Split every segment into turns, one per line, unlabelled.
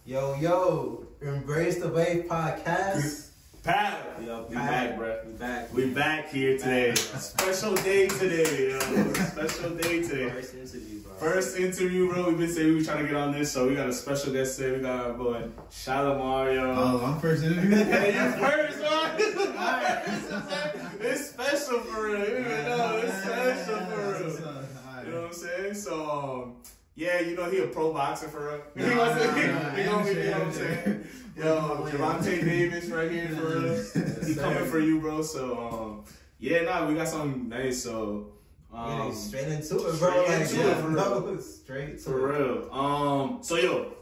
Yo, Embrace the Wave podcast.
Pat,
Yo,
we back, bro.
We
We back here today. A special day today, yo. Special day today.
First interview, bro.
First interview, bro. We've been saying we were trying to get on this, so we got a special guest today. We got our boy Shalamar, yo.
Oh, I'm first interview?
Yeah, you first, man. It's special for real. You even know it's special for real. You know what I'm saying? So, yeah, you know he a pro boxer for real. He gonna be, you know what I'm saying? Yo, Javante Davis right here for real. He coming for you, bro. So, yeah, we got something nice. So,
straight into it, bro. Straight to
for real. So yo,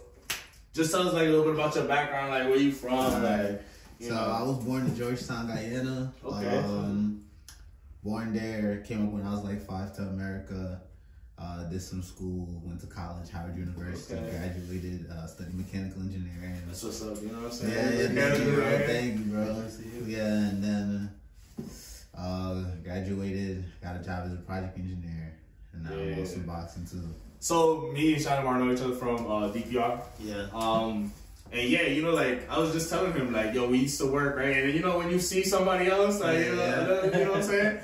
just tell us like a little bit about your background, like where you from, like.
So I was born in Georgetown, Guyana.
Okay.
Born there, came up when I was like 5 to America. Did some school, went to college, Howard University, graduated, studied mechanical engineering.
That's what's up, you know what I'm saying?
Yeah, thank you, bro. Yeah, and then graduated, got a job as a project engineer, and now I'm also boxing too.
So me and Shalamar know each other from DPR.
Yeah.
And yeah, you know, like I was just telling him, like, yo, we used to work, right? And you know, when you see somebody else, like, you know what I'm saying?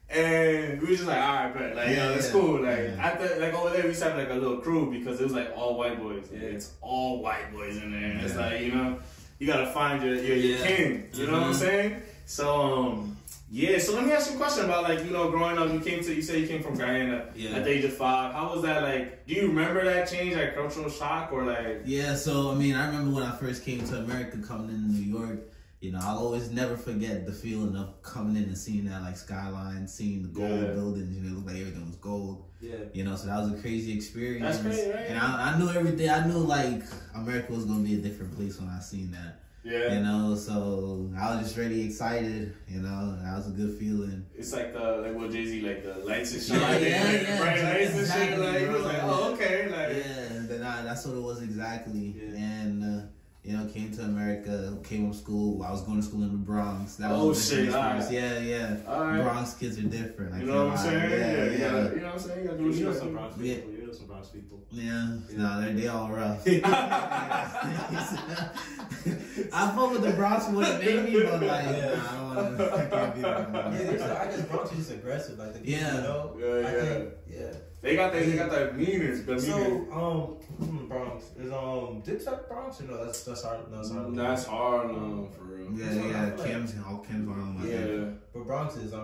And we were just like, all right, but like, yo, it's cool. Like, after, like over there, we used to have like a little crew because it was like all white boys. Yeah. It's all white boys in there. And it's like, you know, you gotta find your king. You know what I'm saying? So, yeah. So let me ask you a question about like, you know, growing up. You said you came from Guyana at the age of 5. How was that like? Do you remember that change, like cultural shock, or like?
Yeah. So I mean, I remember when I first came to America, coming into New York. You know, I'll always never forget the feeling of coming in and seeing that like skyline, seeing the gold buildings. You know, it looked like everything was gold. Yeah. You know, so that was a crazy experience.
That's crazy, right?
And I knew everything. I knew like America was gonna be a different place when I seen that.
Yeah.
You know, so I was just really excited. You know, that was a good feeling.
It's like what Jay-Z, like the lights and shit. Bright lights and shit. Like he was like, oh, okay, like
that's what it was exactly. Yeah. And you know, came to America, came to school. I was going to school in the Bronx. That was
shit!
Yeah. Right. Bronx kids are different.
You know what I'm saying? You know what I'm saying? You gotta do what you
some Bronx people. You know some Bronx people.
Yeah. No, they all rough. I fuck with the Bronx more than maybe, but like, I can't be that.
I guess Bronx is just aggressive, like the people, you know?
They got that meanings, but
so Bronx is Dipset Bronx or no? That's Harlem.
That's Harlem for real.
Cam's Harlem.
But Bronx is
the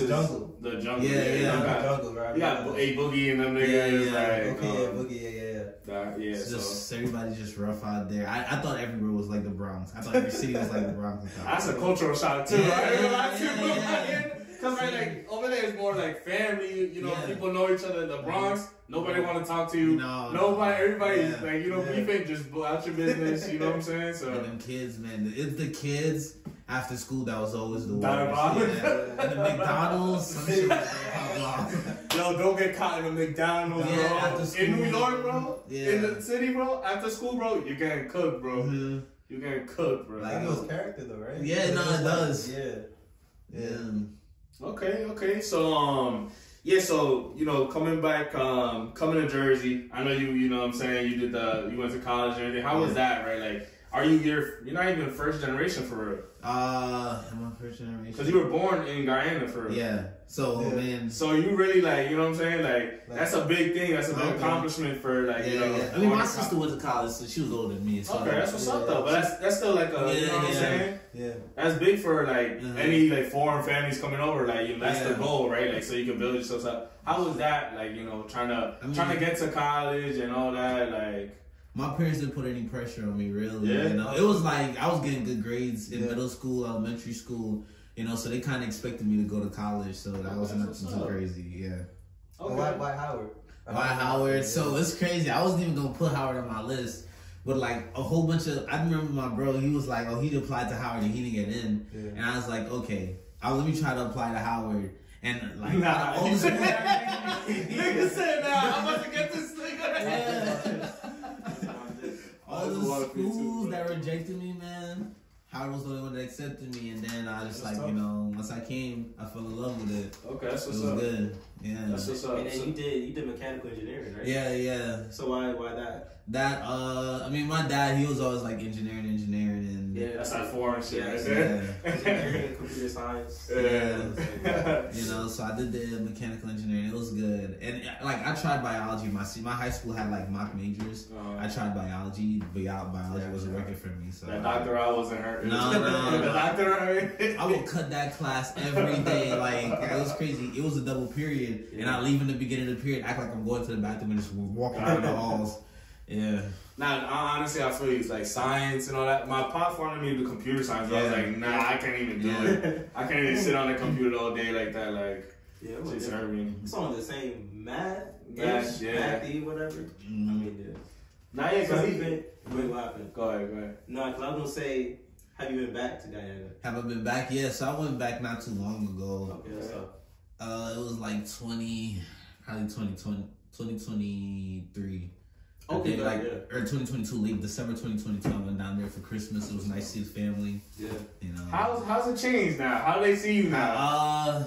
jungle.
The jungle.
The jungle, right?
You got a Boogie and them niggas.
Boogie.
It's just everybody's just rough out there. I thought everywhere was like the Bronx. I thought every city was like the Bronx.
That's a cultural shock too, right? Because like over there is more like family, you know, people know each other in the Bronx. Nobody want to talk to you. Everybody's like, you know, beefing, just blow out your business, you know what I'm saying? So
them kids, man, it's the kids after school that was always the worst.
And
the McDonald's, some shit like
yo, don't get caught in a McDonald's, bro.
After school,
in New York, bro. In the city, bro. After school, bro, you're getting cooked, bro. You're getting cooked, bro.
Like it was character though, right?
Yeah, no, it does.
Yeah.
Okay. So, so, you know, coming to Jersey, I know you know what I'm saying, you went to college and everything. How was that, right? Like, you're not even first generation for real.
Am I first generation?
Because you were born in Guyana for real.
Yeah. So, man.
So you really like, you know what I'm saying? Like that's a big thing. That's a big accomplishment for like, you know.
I mean, my sister went to college, so she was older than me. So
that's what's up though. But that's still like you know what I'm saying?
Yeah.
That's big for like any like foreign families coming over. Like, you know, that's the goal, right? Like, so you can build yourself up. How was that? Like, you know, trying to get to college and all that, like.
My parents didn't put any pressure on me, really. You know, it was like I was getting good grades in middle school, elementary school. You know, so they kind of expected me to go to college. So that wasn't nothing too crazy. Yeah.
Okay. Why Howard?
Why Howard? So it's crazy. I wasn't even gonna put Howard on my list, but like a whole bunch of. I remember my bro. He was like, "Oh, he applied to Howard and he didn't get in." And I was like, "Okay, let me try to apply to Howard." And like, all the schools
nigga said, "Nah, I'm about to get this nigga."
All the schools that rejected me, man, Howard was the only one that accepted me. And then I just like, you know, once I came, I fell in love with it.
Okay, that's what's
up. It was good. Yeah.
That's what's up.
And then you did mechanical engineering, right?
Yeah.
So why that?
That I mean, my dad, he was always like engineering, and
that's like foreign shit.
Yeah. Engineering and computer science.
Yeah.
You know, so I did the mechanical engineering. It was good, and like I tried biology. My high school had like mock majors. I tried biology, but biology wasn't working for me. So
that doctoral wasn't hurt.
No.
The doctoral.
I would cut that class every day. Like it was crazy. It was a double period, and I leave in the beginning of the period, act like I'm going to the bathroom and just walking out of the halls. Yeah.
Nah, honestly, I feel it's like science and all that. My pop wanted me to do computer science, but I was like, nah, I can't even do it. I can't even sit on the computer all day like that. Like, it's hurt me.
It's on the same math, mathy, whatever. I mean,
Nah, yeah, because
wait, what happened?
Go ahead.
No, because I was gonna say, have you been back to Guyana?
Have I been back? Yeah, so I went back not too long ago.
Okay, what's up?
It was like 2023.
Okay,
or 2022, late December 2022. I went down there for Christmas. It was nice to see the family.
Yeah.
You know.
How's it changed now? How do they see you now?
I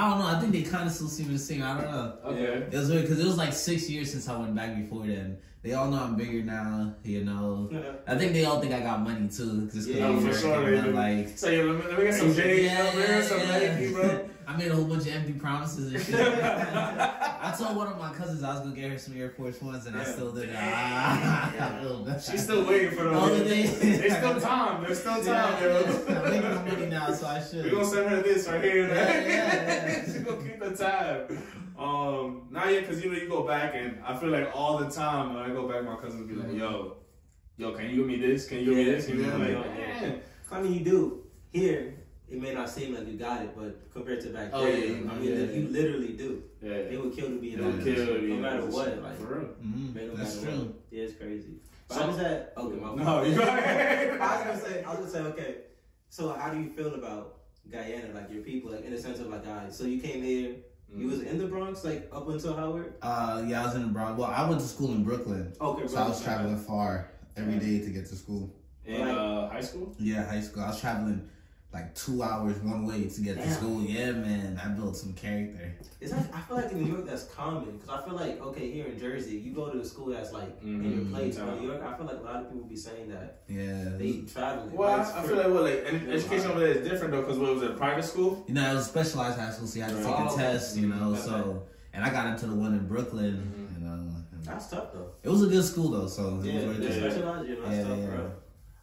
don't know. I think they kind of still see me the same. I don't know.
Okay.
It was weird because it was like 6 years since I went back before then. They all know I'm bigger now, you know. I think they all think I got money too. Just
for sure.
Like,
so let me get some J's, some Nike, bro.
I made a whole bunch of empty promises and shit. I told one of my cousins I was gonna get her some Air Force Ones, and I still did it.
She's still waiting for them. There's still time. There's still time, yo.
I'm making the money now, so I should.
We gonna send her this right here.
Yeah.
She's gonna keep the time. Now because you go back, and I feel like all the time when I go back, my cousins be like, yo, can you give me this? Can you give me this? You know, like, man.
I mean, you do here. It may not seem like you got it, but compared to back then, you literally do.
Yeah.
They would kill to be in
that.
No matter what. Like,
for real.
That's true.
Yeah, it's crazy. But how does that? Okay, my
no, you go ahead.
I was gonna say, okay. So how do you feel about Guyana, like your people, like in the sense of like, guys? So you came here. You was in the Bronx, like up until Howard?
Yeah, I was in the Bronx. Well, I went to school in Brooklyn.
Okay,
so I was traveling far every day to get to school.
In high school?
Yeah, high school. I was traveling like 2 hours one way to get to school. Yeah, man, I built some character.
I feel like in New York that's common because I feel like here in Jersey you go to a school that's like in your place. But in New York, I feel like a lot of people be saying that.
Yeah,
they traveling.
Well, I feel like education over there is different though because what was it, a private school?
You know, it was a specialized high school, so you had to take a test. You know, so and I got into the one in Brooklyn. You know,
that's tough though.
It was a good school though, so
it was specialized. You know, that's tough, bro.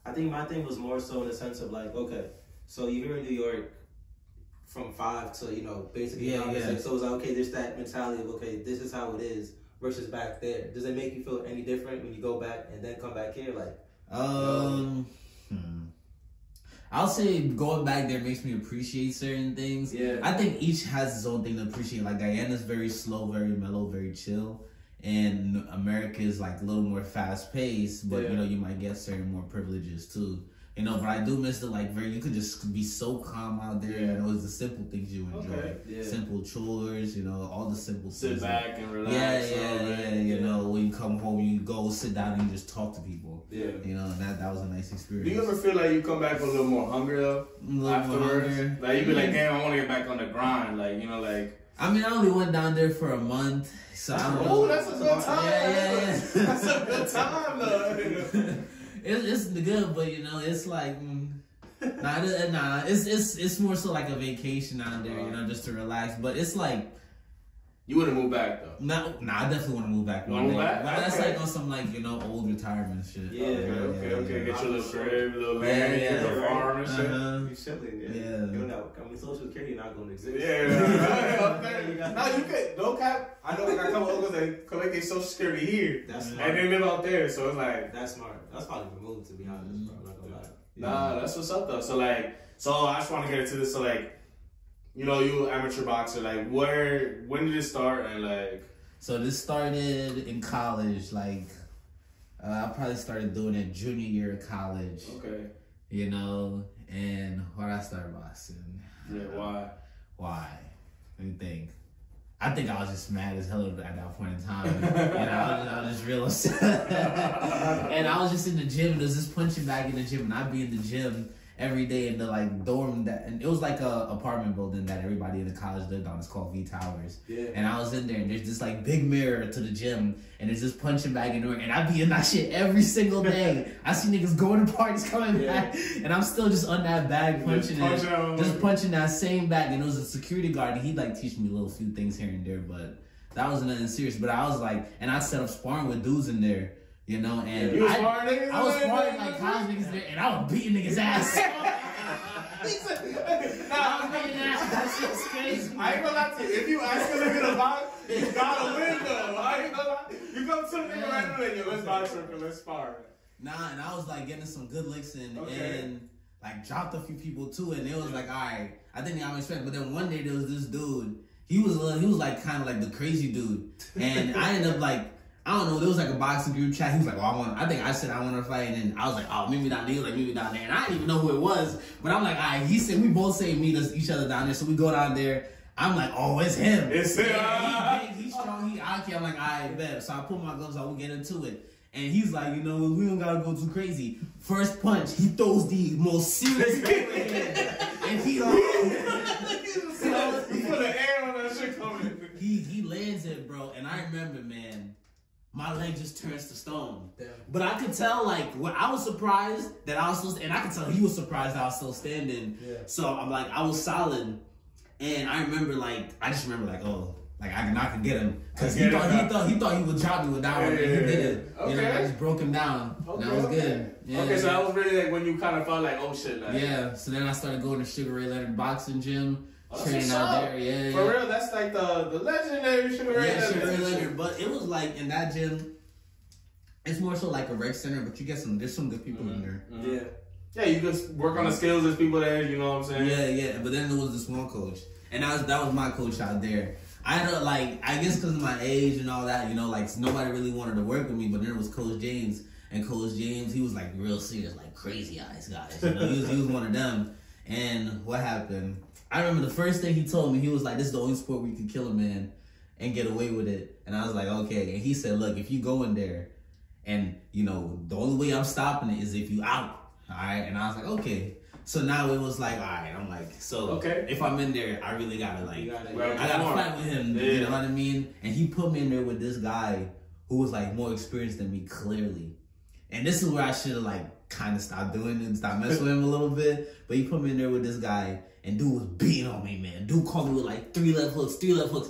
I think my thing was more so in the sense of like, okay. So you're here in New York from 5 to, basically. So it's like, okay, there's that mentality of, okay, this is how it is versus back there. Does it make you feel any different when you go back and then come back here? Like,
I'll say going back there makes me appreciate certain things.
Yeah.
I think each has its own thing to appreciate. Like Guyana's very slow, very mellow, very chill. And America is like a little more fast paced, but you might get certain more privileges too. But I do miss you could just be so calm out there. It's the simple things you enjoy. Okay. Yeah. Simple chores, all the simple things.
Sit back and relax.
When you come home, you go sit down and just talk to people.
Yeah.
And that was a nice experience.
Do you ever feel like you come back with a little more hunger though? Afterwards? Like you be like, damn, I want to get back on the grind.
I mean, I only went down there for a month, so I don't know.
Oh, that's a good time.
Yeah.
That's a good time though.
It's good, but it's like it's more so like a vacation down there, just to relax. But it's like
you wouldn't move back though.
No, I definitely want to move back.
Move back?
But that's like on some old retirement shit.
Yeah, okay. Get your little crib, little land, little farm and shit.
You chilling,
yeah.
Social Security not gonna exist.
Yeah. No, you could. No cap. I know I got a couple uncles that collect their Social Security here. That's smart. And they live out there, so it's like
that's smart. That's probably the move, to be honest, bro. I'm not gonna lie.
Nah, that's what's up though. So I just want to get into this. So you amateur boxer. When did it start? And
so this started in college. I probably started doing it junior year of college.
Okay.
And when I started boxing.
Yeah.
Why? Let me think. I think I was just mad as hell at that point in time. I was just real upset. And I was just in the gym, and there's this punching bag in the gym, and I'd be in the gym, every day in the like dorm that, and it was like a apartment building that everybody in the college lived on. It's called V Towers.
Yeah.
And I was in there, and there's this like big mirror to the gym, and there's this punching bag in there, and I be in that shit every single day. I see niggas going to parties, coming back, and I'm still just on that bag punching just punching that same bag. And it was a security guard, and he'd like teach me a little few things here and there, but that wasn't nothing serious. But I was like, and I set up sparring with dudes in there. You know, and
you was sparring niggas?
I was sparring like college niggas there, and I was beating niggas' ass. I was beating ass. That shit's crazy.
I ain't gonna lie to you. If you ask a nigga to box, you gotta win though. I ain't gonna lie. You come to the nigga right away, yo, let's box circle, let's spar.
Nah, and I was like getting some good licks in, and like dropped a few people too, and it was like, all right, I didn't have respect. But then one day there was this dude. He was like kind of like the crazy dude, and I ended up like. I don't know, there was like a boxing group chat. He was like, well, I think I said I want to fight. And then I was like, oh, meet me down there. He was like, meet me down there. And I didn't even know who it was. But I'm like, all right, he said, we both say meet us each other down there. So we go down there. I'm like, oh, it's him.
It's him.
Yeah, he's big, he's strong, he's out here. I'm like, all right, bet. So I put my gloves on, we get into it. And he's like, you know, we don't got to go too crazy. First punch, he throws the most serious overhand. And he like,
he put an air on that shit coming.
He lands it, bro. And I remember, man, my leg just turns to stone. Damn. But I could tell, like, I was surprised that I was still, and I could tell he was surprised that I was still standing. Yeah. So I'm like, I was solid. And I remember, like, oh, like I could get him. Because he thought he would drop me with that one, and he did it. Okay. You know, I just broke him down. Okay, that was good. Yeah,
okay, so that was really like when you kind of felt like, oh shit. Like,
yeah, so then I started going to Sugar Ray Leonard boxing gym. Training out there, yeah.
For real, that's like the legendary Sugar Ray Leonard.
Sugar Ray Leonard. But it was like in that gym, it's more so like a rec center, but you get there's some good people in there.
Yeah. Yeah, you just work on the skills, there's people there, you know what I'm saying?
Yeah. But then there was this one coach, and that was my coach out there. I know, like, I guess because of my age and all that, you know, like, nobody really wanted to work with me, but then there was Coach James, and Coach James, he was, like, real serious, like, crazy eyes guys, you know, he was one of them, and what happened? I remember the first thing he told me, he was like, this is the only sport where you can kill a man and get away with it, and I was like, okay, and he said, look, if you go in there, and, you know, the only way I'm stopping it is if you out, all right, and I was like, okay. So now it was like, all right, I'm like, so if I'm in there, I really gotta like, I gotta fight with him, you know what I mean? And he put me in there with this guy who was like more experienced than me, clearly. And this is where I should have like kind of stopped doing it and stopped messing with him a little bit. But he put me in there with this guy, and dude was beating on me, man. Dude called me with like three left hooks.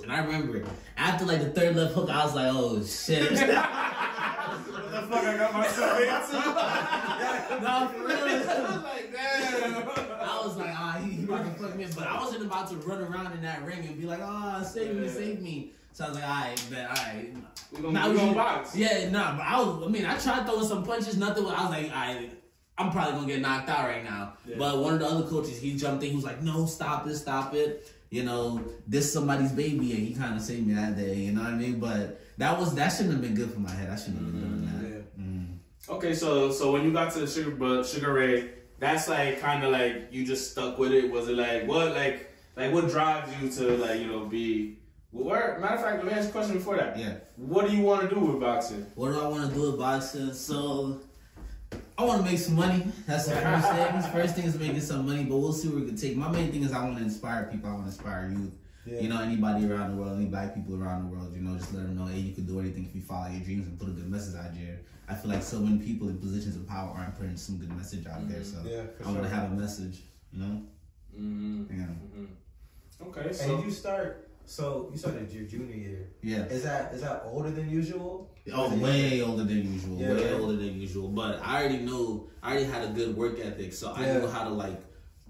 And I remember after like the third left hook, I was like, oh shit.
What the fuck I got myself into?
No, for real.
I was like, damn.
I was like, he about to fuck me in. But I wasn't about to run around in that ring and be like, save me. So I was like, all right.
We gonna box.
Yeah, nah, but I tried throwing some punches, nothing. I was like, I'm probably gonna get knocked out right now. Yeah. But one of the other coaches, he jumped in, he was like, no, stop it. You know, this somebody's baby, and he kind of saved me that day, you know what I mean? But that shouldn't have been good for my head. I shouldn't have been doing that. Yeah.
Okay, so when you got to Sugar Ray, that's like kind of like you just stuck with it. Was it like what drives you to like, you know, be? Matter of fact, let me ask you a question before that.
Yeah.
What do you want to do with boxing?
What do I want to do with boxing? So I want to make some money. That's the first thing. First thing is making some money, but we'll see where we can take. My main thing is I want to inspire people. I want to inspire youth. Yeah. You know, anybody around the world, any black people around the world, you know, just let them know, hey, you can do anything if you follow your dreams and put a good message out there. I feel like so many people in positions of power aren't putting some good message out there, so I want to have a message, you know?
Okay, so...
And you started your junior year.
Yeah.
Is that older than usual?
Oh, way older than usual. Yeah, way older than usual. But I already had a good work ethic, so I knew how to like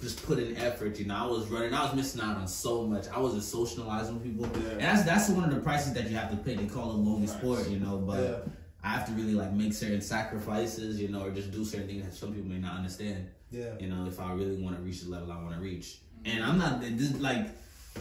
just put in effort. You know, I was missing out on so much. I wasn't socializing with people, and that's one of the prices that you have to pay. They call it lonely sport, you know. But I have to really like make certain sacrifices, you know, or just do certain things that some people may not understand. Yeah. You know, if I really want to reach the level I want to reach, and I'm not like.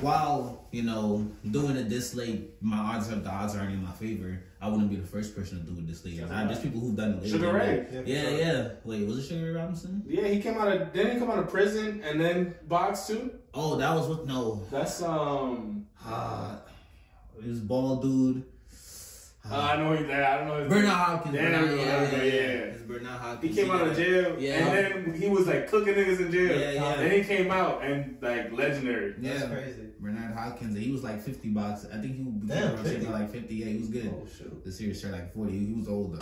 While, you know, doing it this late, the odds aren't in my favor. I wouldn't be the first person to do it this late. There's people who've done it later.
Sugar Ray.
Yeah. Wait, was it Sugar Ray Robinson?
Yeah, didn't he come out of prison and then box too?
Oh, that was what? No.
That's
It was bald dude.
I know he's there. I don't know his
Bernard
name.
Hopkins.
Yeah.
It's Bernard Hopkins.
He came out of jail, and then he was like cooking niggas in jail.
Yeah.
Then he came out and like legendary.
Yeah,
that's crazy.
Bernard Hopkins. He was like $50. I think he became like 50. Yeah, he was good.
Oh shoot.
The series started like 40. He was older.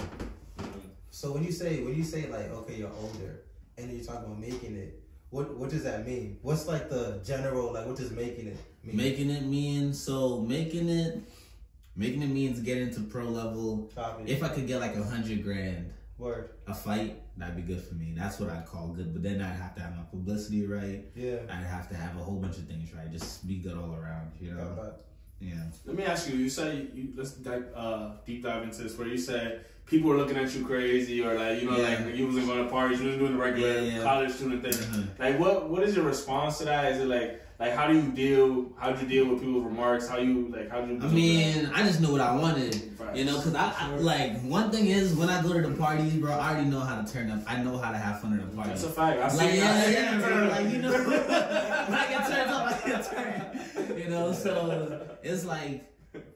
So when you say like, okay, you're older, and you're talking about making it, what does that mean? What's like the general, like, what does making it mean?
Making it means getting to pro level.
Copy.
If I could get like $100,000
Word.
a fight, that'd be good for me. That's what I'd call good. But then I'd have to have my publicity right.
Yeah.
I'd have to have a whole bunch of things right. Just be good all around, you know? Yeah.
Let me ask you. You say let's deep dive into this. Where you said people were looking at you crazy, or like like you wasn't going to parties, you wasn't doing the regular college student thing. Like what is your response to that? Is it like how'd you deal with people's remarks? How'd you?
I mean, I just knew what I wanted, you know, because I like, one thing is when I go to the parties, bro, I already know how to turn up. I know how to have fun at the party.
That's a fact. I
see, bro. Like, you know, when I get turned up, I get turned. You know, so it's like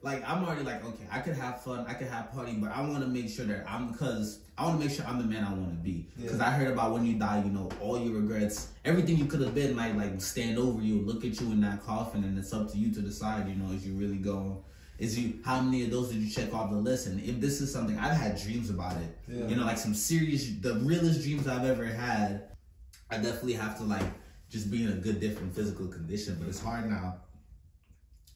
I'm already like, okay, I could have fun, I could have party, but I want to make sure that I'm the man I want to be. Because I heard about when you die, you know, all your regrets, everything you could have been might like stand over you, look at you in that coffin, and it's up to you to decide, you know, is you really going, how many of those did you check off the list? And if this is something, I've had dreams about it, you know, like some serious, the realest dreams I've ever had. I definitely have to like just be in a good, different physical condition, but it's hard now.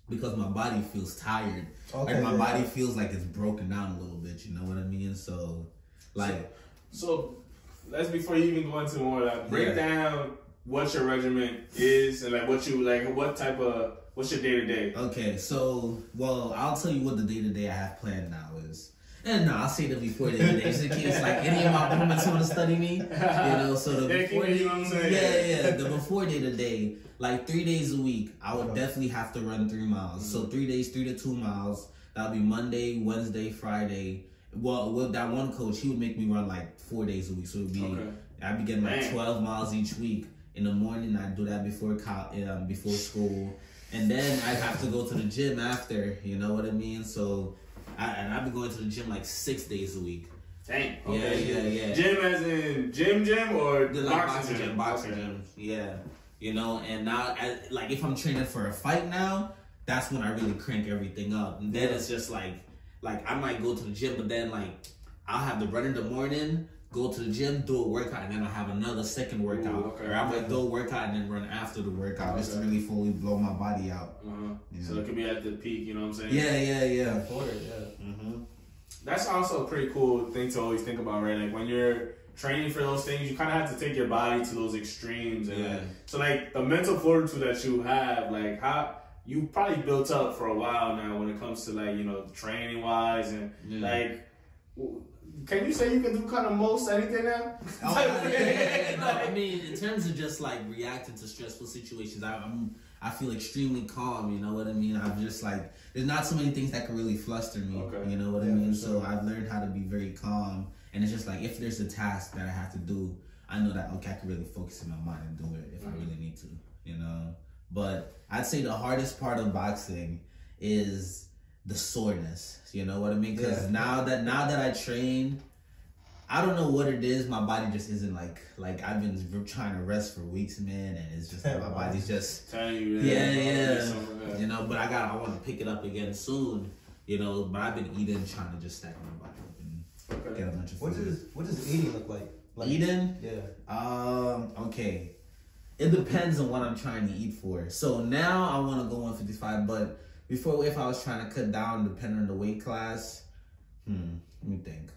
Because my body feels tired. Like my body feels like it's broken down a little bit, you know what I mean? So, like...
So let's, before you even go into more of that, break down what your regimen is and like what your day-to-day? Okay,
so, well, I'll tell you what the day-to-day I have planned now is. And no, I'll say the before day-to-day, just in case like any of my roommates want to study me, you know, so the before the before day-to-day, like 3 days a week, I would definitely have to run 3 miles. So 3 days, 3 to 2 miles. That'll be Monday, Wednesday, Friday. Well, with that one coach, he would make me run like 4 days a week. So it'd be, I'd be getting like 12 miles each week. In the morning, I'd do that before school. And then I'd have to go to the gym after, you know what I mean? So, I'd be going to the gym like 6 days a week.
Dang.
Okay. Yeah.
Gym as in gym or
like boxing gym. Yeah. You know, and now, like, if I'm training for a fight now, that's when I really crank everything up. And then it's just like I might go to the gym, but then like I'll have to run in the morning, go to the gym, do a workout, and then I'll have another second workout. Or I might do a workout and then run after the workout just to really fully blow my body out.
Yeah. So it could be at the peak, you know what I'm saying?
Yeah.
That's also a pretty cool thing to always think about, right? Like when you're training for those things, you kind of have to take your body to those extremes. And so like the mental fortitude that you have, like how you probably built up for a while now when it comes to like, you know, training wise and like, can you say you can do kind of most anything now?
No, I mean, in terms of just like reacting to stressful situations, I feel extremely calm, you know what I mean? I'm just like, there's not so many things that can really fluster me, you know what I mean? So I've learned how to be very calm. And it's just like, if there's a task that I have to do, I know that, okay, I can really focus in my mind and do it if I really need to, you know? But I'd say the hardest part of boxing is the soreness, you know what I mean? Because now that I train, I don't know what it is, my body just isn't like I've been trying to rest for weeks, man, and it's just like my body's just...
Telling you,
you know, but I want to pick it up again soon, you know, but I've been eating, trying to just stack my body up and get a bunch of food.
What does eating look like?
Eating?
Yeah.
Okay. It depends on what I'm trying to eat for. So now I want to go 155, but before, if I was trying to cut down, depending on the weight class, let me think.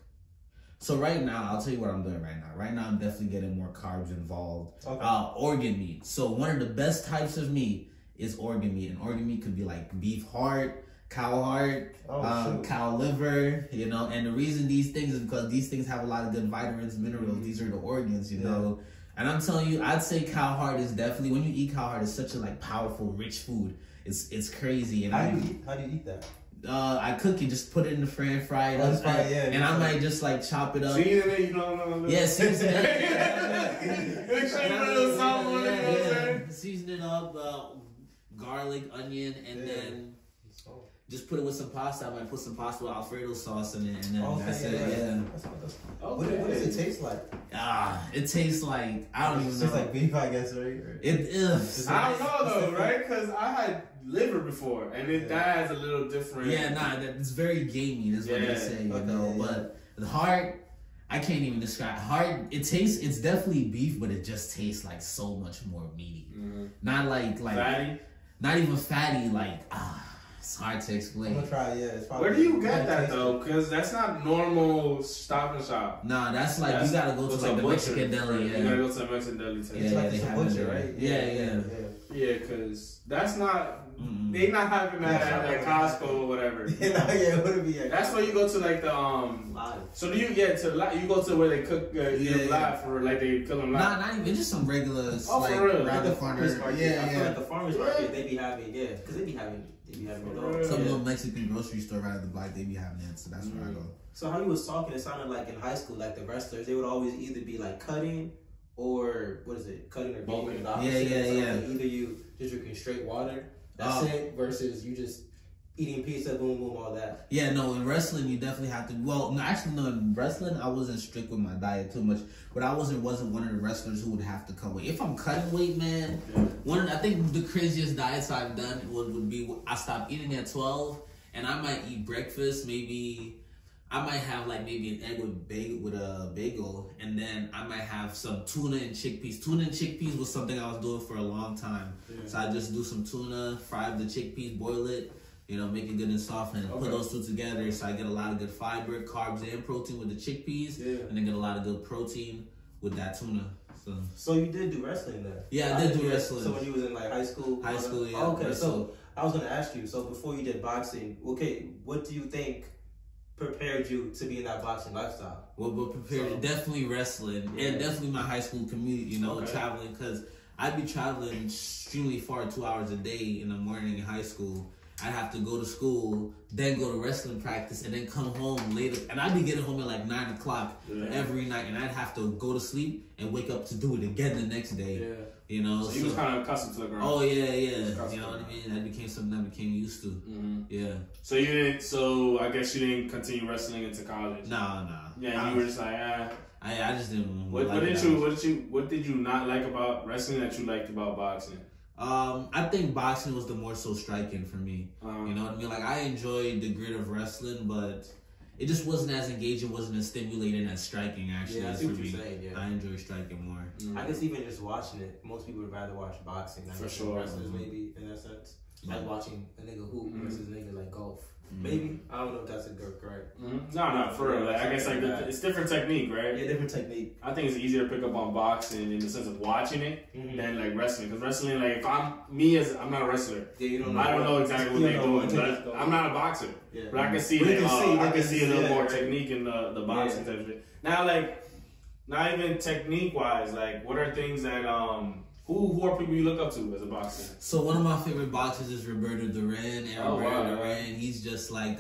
So right now, I'll tell you what I'm doing right now. Right now, I'm definitely getting more carbs involved. Organ meat. So one of the best types of meat is organ meat. And organ meat could be like beef heart, cow heart, cow liver, you know. And the reason these things is because these things have a lot of good vitamins, minerals. These are the organs, you know. And I'm telling you, I'd say cow heart is definitely, when you eat cow heart, it's such a like powerful, rich food. It's crazy. And
how do you eat that?
I cook it, just put it in the fry, fry it up, and I might just like chop it up.
Season it, you know.
Yeah, season it. Season it up, garlic, onion, and then just put it with some pasta. I might put some pasta with Alfredo sauce in it, and then that's it.
What does it taste like?
It tastes like I don't even know.
It tastes like beef, I guess, right?
It is.
I don't know though, right? Because I had liver before, and that has a little different.
Yeah, it's very gamey. That's what they say, you know. But the heart, I can't even describe. Heart, it's definitely beef, but it just tastes like so much more meaty. Not like
fatty.
Not even fatty. Like it's hard to explain.
I'm gonna try. It's
where do you get that though? Because that's not normal Stop and Shop.
Nah, that's like you gotta go to like the Mexican deli.
You gotta go to the Mexican deli.
It's like the butcher, right?
Yeah, because that's not. They not having that at Costco or whatever.
It would be.
That's where you go to like the
live.
So do you get to you go to where they cook live for like they kill them live?
Nah, not even just some regular like
for real.
around the farmers market.
I feel like the farmers market they be having because they be having
some little Mexican grocery store right at the block they be having it, so that's where I go.
So how you was talking, it sounded like in high school, like the wrestlers, they would always either be like cutting or cutting or bulking. Either you just drinking straight water. That's it. Versus you just eating pizza, boom, boom, all that.
Yeah, no. In wrestling, you definitely have to. Well, no, actually, no. In wrestling, I wasn't strict with my diet too much, but I wasn't one of the wrestlers who would have to cut weight. If I'm cutting weight, man, I think the craziest diets I've done would be I stopped eating at 12, and I might eat breakfast. Maybe I might have like maybe an egg with a bagel, and then I might have some tuna and chickpeas. Tuna and chickpeas was something I was doing for a long time. So I just do some tuna, fry the chickpeas, boil it, make it good and soft, and put those two together. So I get a lot of good fiber, carbs, and protein with the chickpeas, and then get a lot of good protein with that tuna.
So you did do wrestling then?
Yeah, I did do wrestling.
So when you was in like high school?
High school, yeah.
Oh, okay, so I was gonna ask you. So before you did boxing, what do you think prepared you to be in that boxing lifestyle?
Well, definitely wrestling and definitely my high school commute, traveling, because I'd be traveling extremely far, 2 hours a day in the morning in high school. I'd have to go to school, then go to wrestling practice, and then come home later. And I'd be getting home at like 9 o'clock every night, and I'd have to go to sleep and wake up to do it again the next day.
So
you
was kind of accustomed to the ground.
Oh yeah. You know what I mean? That became something I became used to. Yeah.
So you didn't. So I guess you didn't continue wrestling into college.
Nah.
Yeah, you were just like,
I just didn't.
What did you not like about wrestling that you liked about boxing?
I think boxing was the more so striking for me. You know what I mean? Like I enjoyed the grit of wrestling, but it just wasn't as engaging, wasn't as stimulating as striking. Actually,
I see what you're saying. Yeah,
I enjoy striking more.
I guess even just watching it, most people would rather watch boxing than wrestlers, maybe in that sense. Like watching a nigga hoop versus a nigga like golf. Maybe I don't know if that's a good correct.
No, for real. Like, I guess like it's different technique, right?
Yeah, different technique.
I think it's easier to pick up on boxing in the sense of watching it than like wrestling. Because wrestling, like if I'm not a wrestler. Yeah, you don't know. I don't know exactly what they're doing. But I'm not a boxer. Yeah. But I can see I can see a little more technique in the boxing type of shit. Now, like not even technique wise, like what are things that Who are people you look up to as a boxer?
So one of my favorite boxers is Roberto Duran. And Roberto Duran, he's just like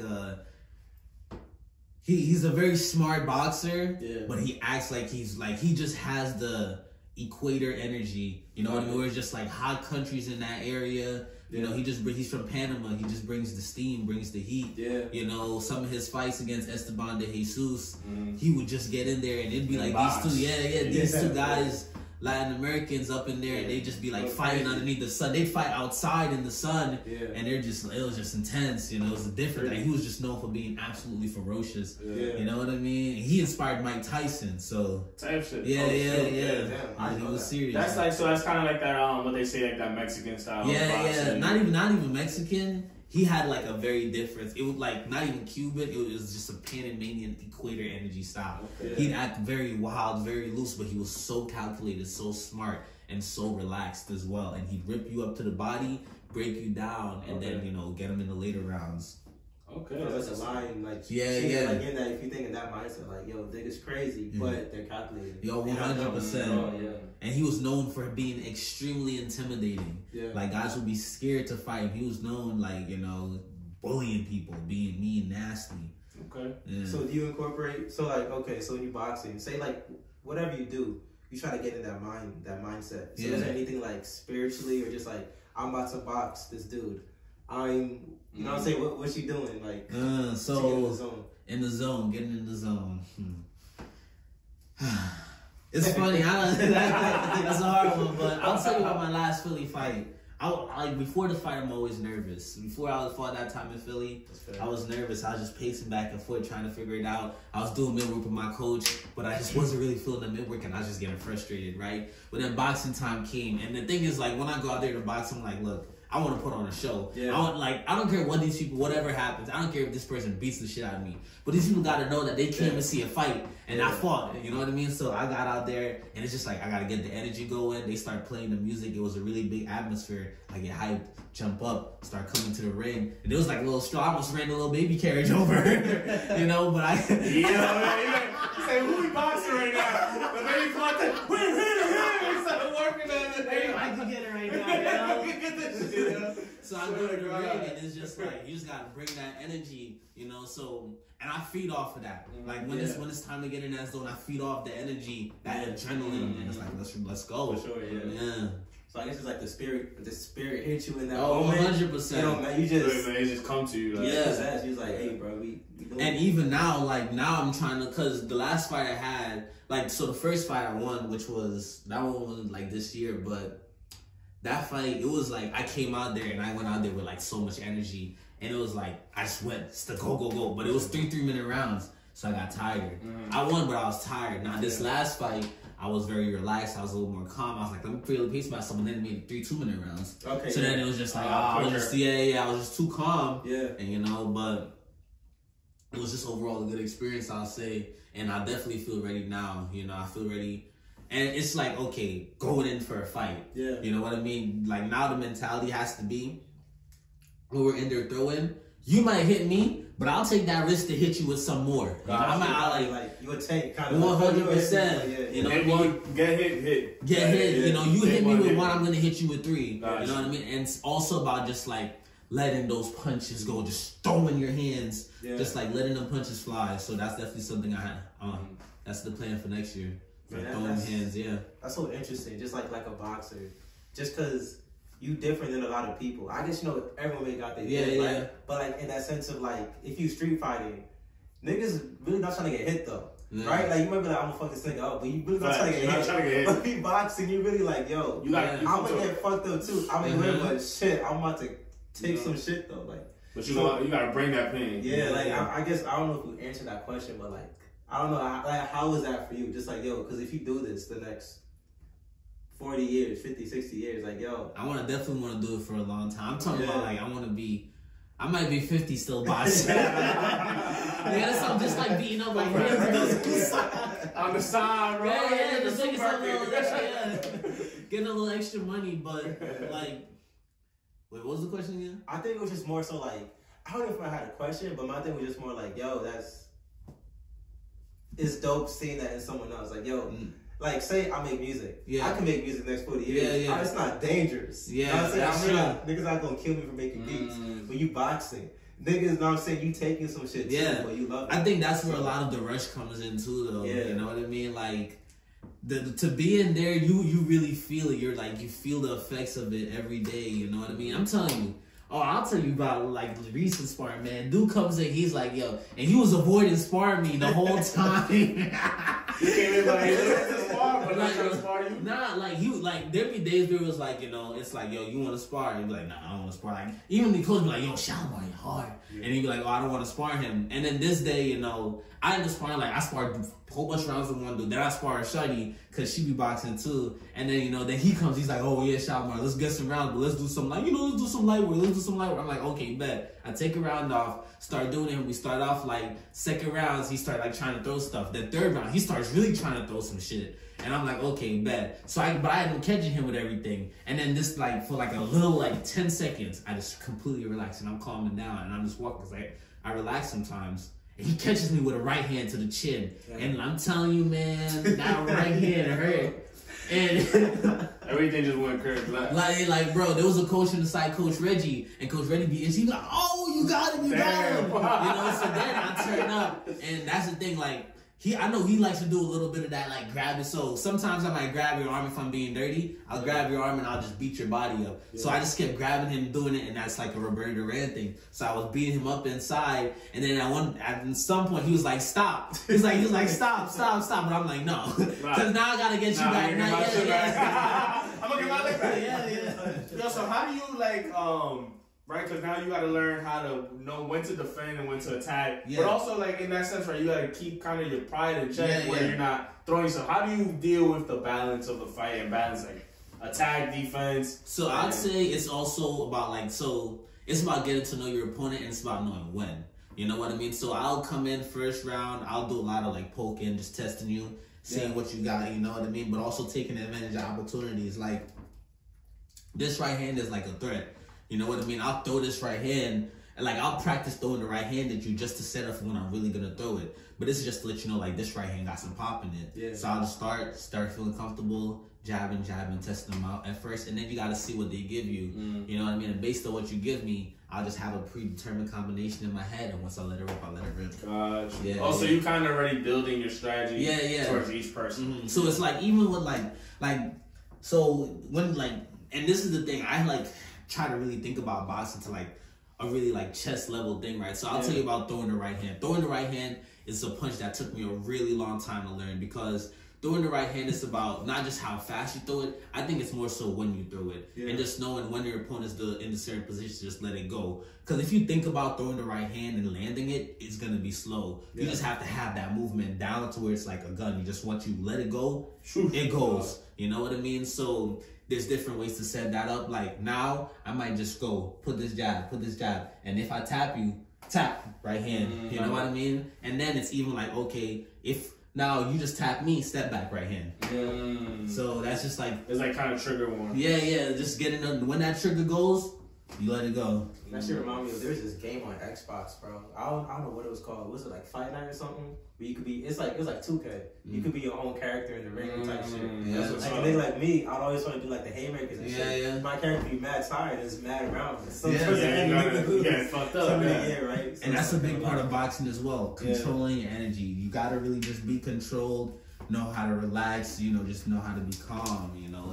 he's a very smart boxer, but he acts like he just has the equator energy. You know what I mean? Where it's just like hot countries in that area. You know, he's from Panama. He just brings the steam, brings the heat. Yeah. You know, some of his fights against Esteban de Jesus, he would just get in there and it'd be like these two guys. Latin Americans up in there, and they just be like fighting underneath the sun. They'd fight outside in the sun, and it was just intense. You know, it was different. Like, he was just known for being absolutely ferocious. You know what I mean? He inspired Mike Tyson, so
type shit.
Yeah. He was serious.
That's like that's kind of like that. What they say, like that Mexican style.
Yeah. Not even Mexican. He had like a very different. It was like not even Cuban. It was just a Panamanian equator energy style. He'd act very wild, very loose, but he was so calculated, so smart, and so relaxed as well. And he'd rip you up to the body, break you down, and then get him in the later rounds.
Okay, that's a line like Like in that, if you think in that mindset, like niggas crazy, but they're calculated.
100%. And he was known for being extremely intimidating. Like guys would be scared to fight him. He was known bullying people, being mean, nasty.
Okay.
Yeah.
So do you incorporate? So when you boxing, say like whatever you do, you try to get in that mindset. So is there anything like spiritually or just like I'm about to box this dude? You know what I'm saying? What's she doing? Like,
so in the zone, getting in the zone. It's funny. That's a hard one, but I'll tell you about my last Philly fight. Before the fight, I'm always nervous. Before I fought that time in Philly, I was nervous. I was just pacing back and forth, trying to figure it out. I was doing mid-work with my coach, but I just wasn't really feeling the mid-work, and I was just getting frustrated, right? But then boxing time came, and the thing is, like, when I go out there to box, I'm like, look, I want to put on a show. Yeah. I don't care what these people, whatever happens. I don't care if this person beats the shit out of me. But these people got to know that they came to see a fight, and I fought. You know what I mean? So I got out there, and it's just like, I got to get the energy going. They start playing the music. It was a really big atmosphere. I get hyped, jump up, start coming to the ring. And it was like a little straw. I almost ran a little baby carriage over. You know, but I...
Yeah, man. You say, who we boxing right now? The baby caught that. We started working on it.
Hey, I can get it right now, you know? So I go to the ring, and it's just like, you just gotta bring that energy, you know. So, and I feed off of that. Like when it's time to get in that zone, I feed off the energy, that adrenaline, and it's like let's go.
For sure, yeah. So I guess it's like the spirit hits you in that
moment. 100%.
You know, man, you just
it just come to you. Like,
yeah, you was like, hey, bro, we doing
and even now, like now I'm trying to, cause the last fight I had, like, so the first fight I won, which was that one was like this year, but. That fight, it was like, I came out there and I went out there with like so much energy. And it was like, I just went, it's the go. But it was 3-minute rounds, so I got tired. I won, but I was tired. Now, this last fight, I was very relaxed. I was a little more calm. I was like, let me really pace myself. And then it made it 3 2-minute rounds. Okay. So then it was just like, I was just too calm. Yeah. And, you know, but it was just overall a good experience, I'll say. And I definitely feel ready now. You know, I feel ready. And it's like, okay, going in for a fight. Yeah. You know what I mean? Like, now the mentality has to be, when we're in there throwing, you might hit me, but I'll take that risk to hit you with some more. You know,
you would take kind of
100%. You know what I mean?
Get hit.
Get hit. You know, you hit me with one, I'm going to hit you with 3. You know what I mean? And it's also about just like letting those punches go, just throwing your hands, just like letting them punches fly. So that's definitely something I had. That's the plan for next year.
That's so interesting. Just like a boxer, just because you different than a lot of people. I guess, you know, everyone may got their thing, right? But like in that sense of like, if you street fighting, niggas really not trying to get hit though, right? Like you might be like, I'm gonna fuck this nigga up, but you really not trying to get hit. But if you boxing, you really like, yo, I'm gonna get fucked up too. I mean, but shit, I'm about to take some shit though, like.
But you gotta bring that pain.
Yeah, like I guess I don't know if you answered that question, but like. I don't know, how is that for you? Just like, yo, because if you do this the next 40 years, 50, 60 years, like, yo.
I definitely want to do it for a long time. I'm talking about, like, I might be 50 still boxing. I'm just like beating up my hands
on the side, bro.
Yeah, just getting a little extra money, but, like, wait, what was the question again?
I think it was just more so, like, I don't know if I had a question, but my thing was just more like, yo, it's dope seeing that in someone else. Like, yo, like, say I make music. Yeah. I can make music the next 40 years. Yeah. It's not dangerous. Yeah. You know what I'm saying? Niggas not gonna kill me for making beats. When you boxing, niggas, you know what I'm saying? You taking some shit too, but you love it.
I think that's where a lot of the rush comes in too, though. Yeah. You know what I mean? Like, to be in there, you really feel it. You're like, you feel the effects of it every day. You know what I mean? I'm telling you. Oh, I'll tell you about, like, the recent sparring, man. Dude comes in, he's like, yo, and he was avoiding sparring me the whole time.
He came in like, to spar, but not trying to spar you?
Nah, like, there'd be days where it was like, you know, it's like, yo, you want to spar? He'd be like, nah, I don't want to spar. Like, even the coach would be like, yo, Shalamar, you're hard. Yeah. And he'd be like, oh, I don't want to spar him. And then this day, you know, I ended up sparring, like, I sparred a whole bunch of rounds with one dude. Then I sparred Shuddy, because she be boxing too. And then, you know, then he comes, he's like, oh, yeah, Shalamar, let's get some rounds, but let's do some, like, you know, let's do some light work. I'm like, okay, bet. I take a round off, start doing it. We start off, like, second rounds, he start, like, trying to throw stuff. Then third round, he starts really trying to throw some shit. And I'm like, okay, bet. So but I ended up catching him with everything. And then this, like, for like a little, like, 10 seconds, I just completely relax and I'm calming down and I'm just walking. Cause like, I relax sometimes. And he catches me with a right hand to the chin. Yeah. And I'm telling you, man, that right hand hurt. And
everything just went curved left.
Like, bro, there was a coach in the side, Coach Reggie, and Coach Reggie be, and she be like, oh, you got him. You know, so then I turn up, and that's the thing, like, I know he likes to do a little bit of that, like grabbing. So sometimes I might grab your arm if I'm being dirty. I'll grab your arm and I'll just beat your body up. Yeah. So I just kept grabbing him, doing it, and that's like a Roberto Duran thing. So I was beating him up inside, and then at some point he was like, "Stop!" He's like, "Stop!" But I'm like, "No," because now I gotta get you back.
I'm gonna get my leg back.
Yeah.
Yo, so how do you like right? Because now you got to learn how to know when to defend and when to attack. Yeah. But also, like, in that sense, right, you got to keep kind of your pride in check where you're not throwing yourself. How do you deal with the balance of the fight and balance, like, attack, defense?
So I'd say it's also about, like, it's about getting to know your opponent and it's about knowing when. You know what I mean? So I'll come in first round. I'll do a lot of, like, poking, just testing you, seeing what you got, you know what I mean? But also taking advantage of opportunities. Like, this right hand is like a threat. You know what I mean? I'll throw this right hand, and like I'll practice throwing the right hand at you just to set up for when I'm really gonna throw it. But this is just to let you know, like this right hand got some pop in it. Yeah. So I'll just start feeling comfortable, jabbing, testing them out at first, and then you gotta see what they give you. You know what I mean? And based on what you give me, I'll just have a predetermined combination in my head, and once I let it rip, I let it rip.
Gotcha. Yeah. So you kind of already building your strategy. Towards each person.
So it's like even with so when and this is the thing I like. Try to really think about boxing to like a really like chest level thing, right? So I'll tell you about throwing the right hand. Throwing the right hand is a punch that took me a really long time to learn because throwing the right hand is about not just how fast you throw it. I think it's more so when you throw it and just knowing when your opponent's in a certain position, just let it go. Because if you think about throwing the right hand and landing it, it's gonna be slow. You just have to have that movement down to where it's like a gun. You just want you let it go, it goes. You know what I mean? So there's different ways to set that up. Like now, I might just go, put this jab. And if I tap you, tap right hand. You know what I mean? And then it's even like, okay, if now you just tap me, step back right hand. So that's just like...
It's like kind of trigger one.
Yeah. Just getting when that trigger goes, you let it go.
That shit remind me of, there was this game on Xbox, bro. I don't know what it was called. Was it like Fight Night or something? Where you could be, it was like 2K. You could be your own character in the ring type shit.
Yeah.
Like a nigga like me, I'd always want to do like the haymakers and shit.
Yeah.
My character be mad tired and it's mad around. So
you get fucked up.
Right? So
and that's a big part of boxing as well. Controlling your energy. You gotta really just be controlled. Know how to relax, just know how to be calm,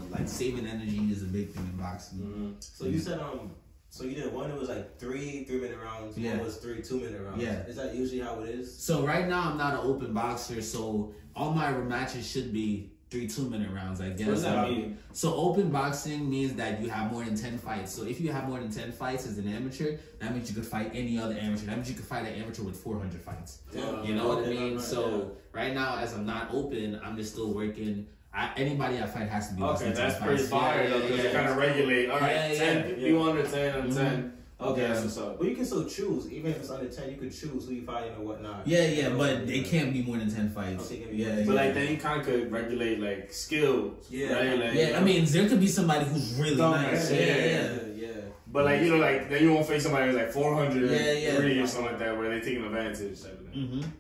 like saving energy is a big thing in boxing.
So you said so you did one, it was like 3 3-minute rounds, one was 3 2-minute rounds.
Yeah.
Is that usually how it is?
So right now I'm not an open boxer, so all my matches should be 3 2-minute rounds, I guess.
What does that mean?
So open boxing means that you have more than 10 fights. So if you have more than 10 fights as an amateur, that means you could fight any other amateur. That means you could fight an amateur with 400 fights. You know what I mean? Right now, as I'm not open, I'm just still working. Anybody I fight has to be
okay, that's pretty fire though, because you kind of regulate. All right, 10, you under 10, I'm 10. Okay, that's what's up.
But you can still choose, even if it's under 10, you can choose who you fight or whatnot.
Yeah, but it can't be more than 10 fights.
Okay,
but like then you kind of could regulate like skills. Right? Like,
I mean, there could be somebody who's really nice.
Yeah. But like like then you won't face somebody who's like 403 or something like that, where they're taking advantage. Type of thing.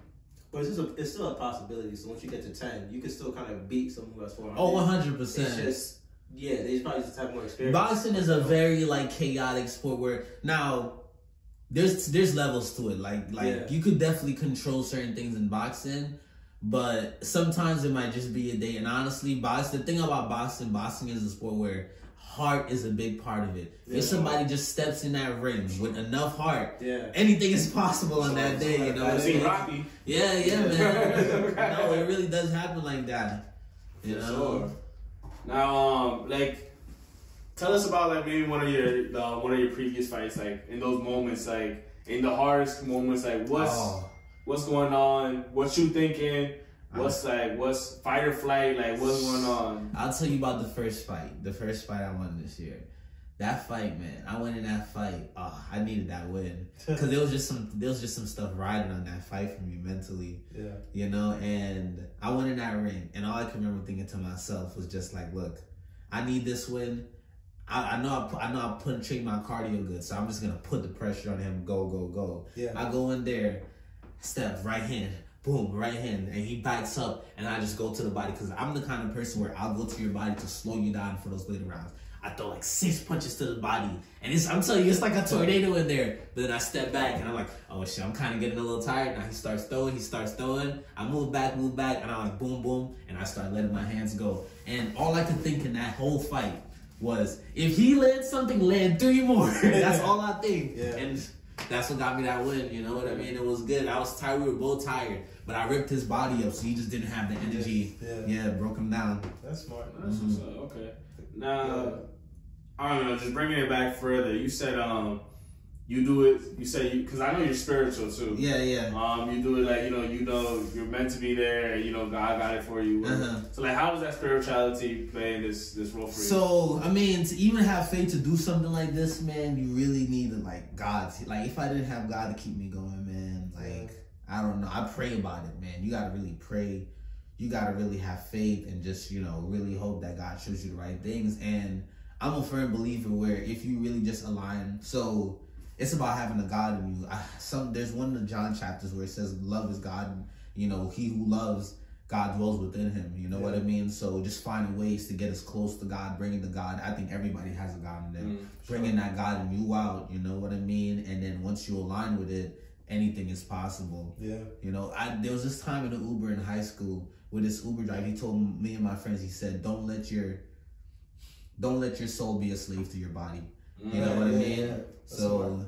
But it's still a possibility. So once you get to 10, you can still kind of beat someone who has 400.
Oh, 100%.
It's just, they probably just have more experience.
Boxing is a very like chaotic sport where now there's levels to it. Like you could definitely control certain things in boxing, but sometimes it might just be a day. And honestly, the thing about boxing is a sport where heart is a big part of it. If somebody just steps in that ring with enough heart, anything is possible on that day.
I've seen Rocky.
Yeah, man. No, it really does happen like that. You know.
Sure. Now, like, tell us about like maybe one of your previous fights, like in those moments, like in the hardest moments, like what's going on, what you thinking. What's fight or flight? Like, what's going on?
I'll tell you about the first fight. The first fight I won this year. That fight, man. I went in that fight. I needed that win because there was just some stuff riding on that fight for me mentally. Yeah. And I went in that ring, and all I can remember thinking to myself was just like, look, I need this win. I know I train my cardio good, so I'm just gonna put the pressure on him. Go. Yeah. I go in there, step right hand. Boom, right hand, and he backs up, and I just go to the body because I'm the kind of person where I'll go to your body to slow you down for those later rounds. I throw like 6 punches to the body. And I'm telling you, it's like a tornado in there. But then I step back and I'm like, oh shit, I'm kind of getting a little tired. Now he starts throwing. I move back, and I'm like, boom, boom. And I start letting my hands go. And all I could think in that whole fight was, if he lands something, land 3 more. That's all I think. Yeah. And that's what got me that win, you know what I mean? It was good. I was tired. We were both tired. But I ripped his body up, so he just didn't have the energy. Yeah, broke him down.
That's smart.
That's what's up. Okay. Now, I don't know, just bringing it back further. You said you do it. You said because I know you're spiritual too.
Yeah.
You do it like you know you're meant to be there. And, God got it for you. So like, how does that spirituality play in this role for you?
So I mean, to even have faith to do something like this, man, you really need like God. Like if I didn't have God to keep me going, man, like I don't know. I pray about it, man. You gotta really pray. You gotta really have faith and just really hope that God shows you the right things. And I'm a firm believer where if you really just align, so it's about having a God in you. There's one of the John chapters where it says love is God, and he who loves God dwells within him. You know what I mean? So just finding ways to get us close to God, bringing the God. I think everybody has a God in them. Bringing that God in you out, you know what I mean? And then once you align with it, anything is possible. Yeah. There was this time in the Uber in high school with this Uber driver. He told me and my friends, he said, don't let your soul be a slave to your body. You know what I mean? Yeah. So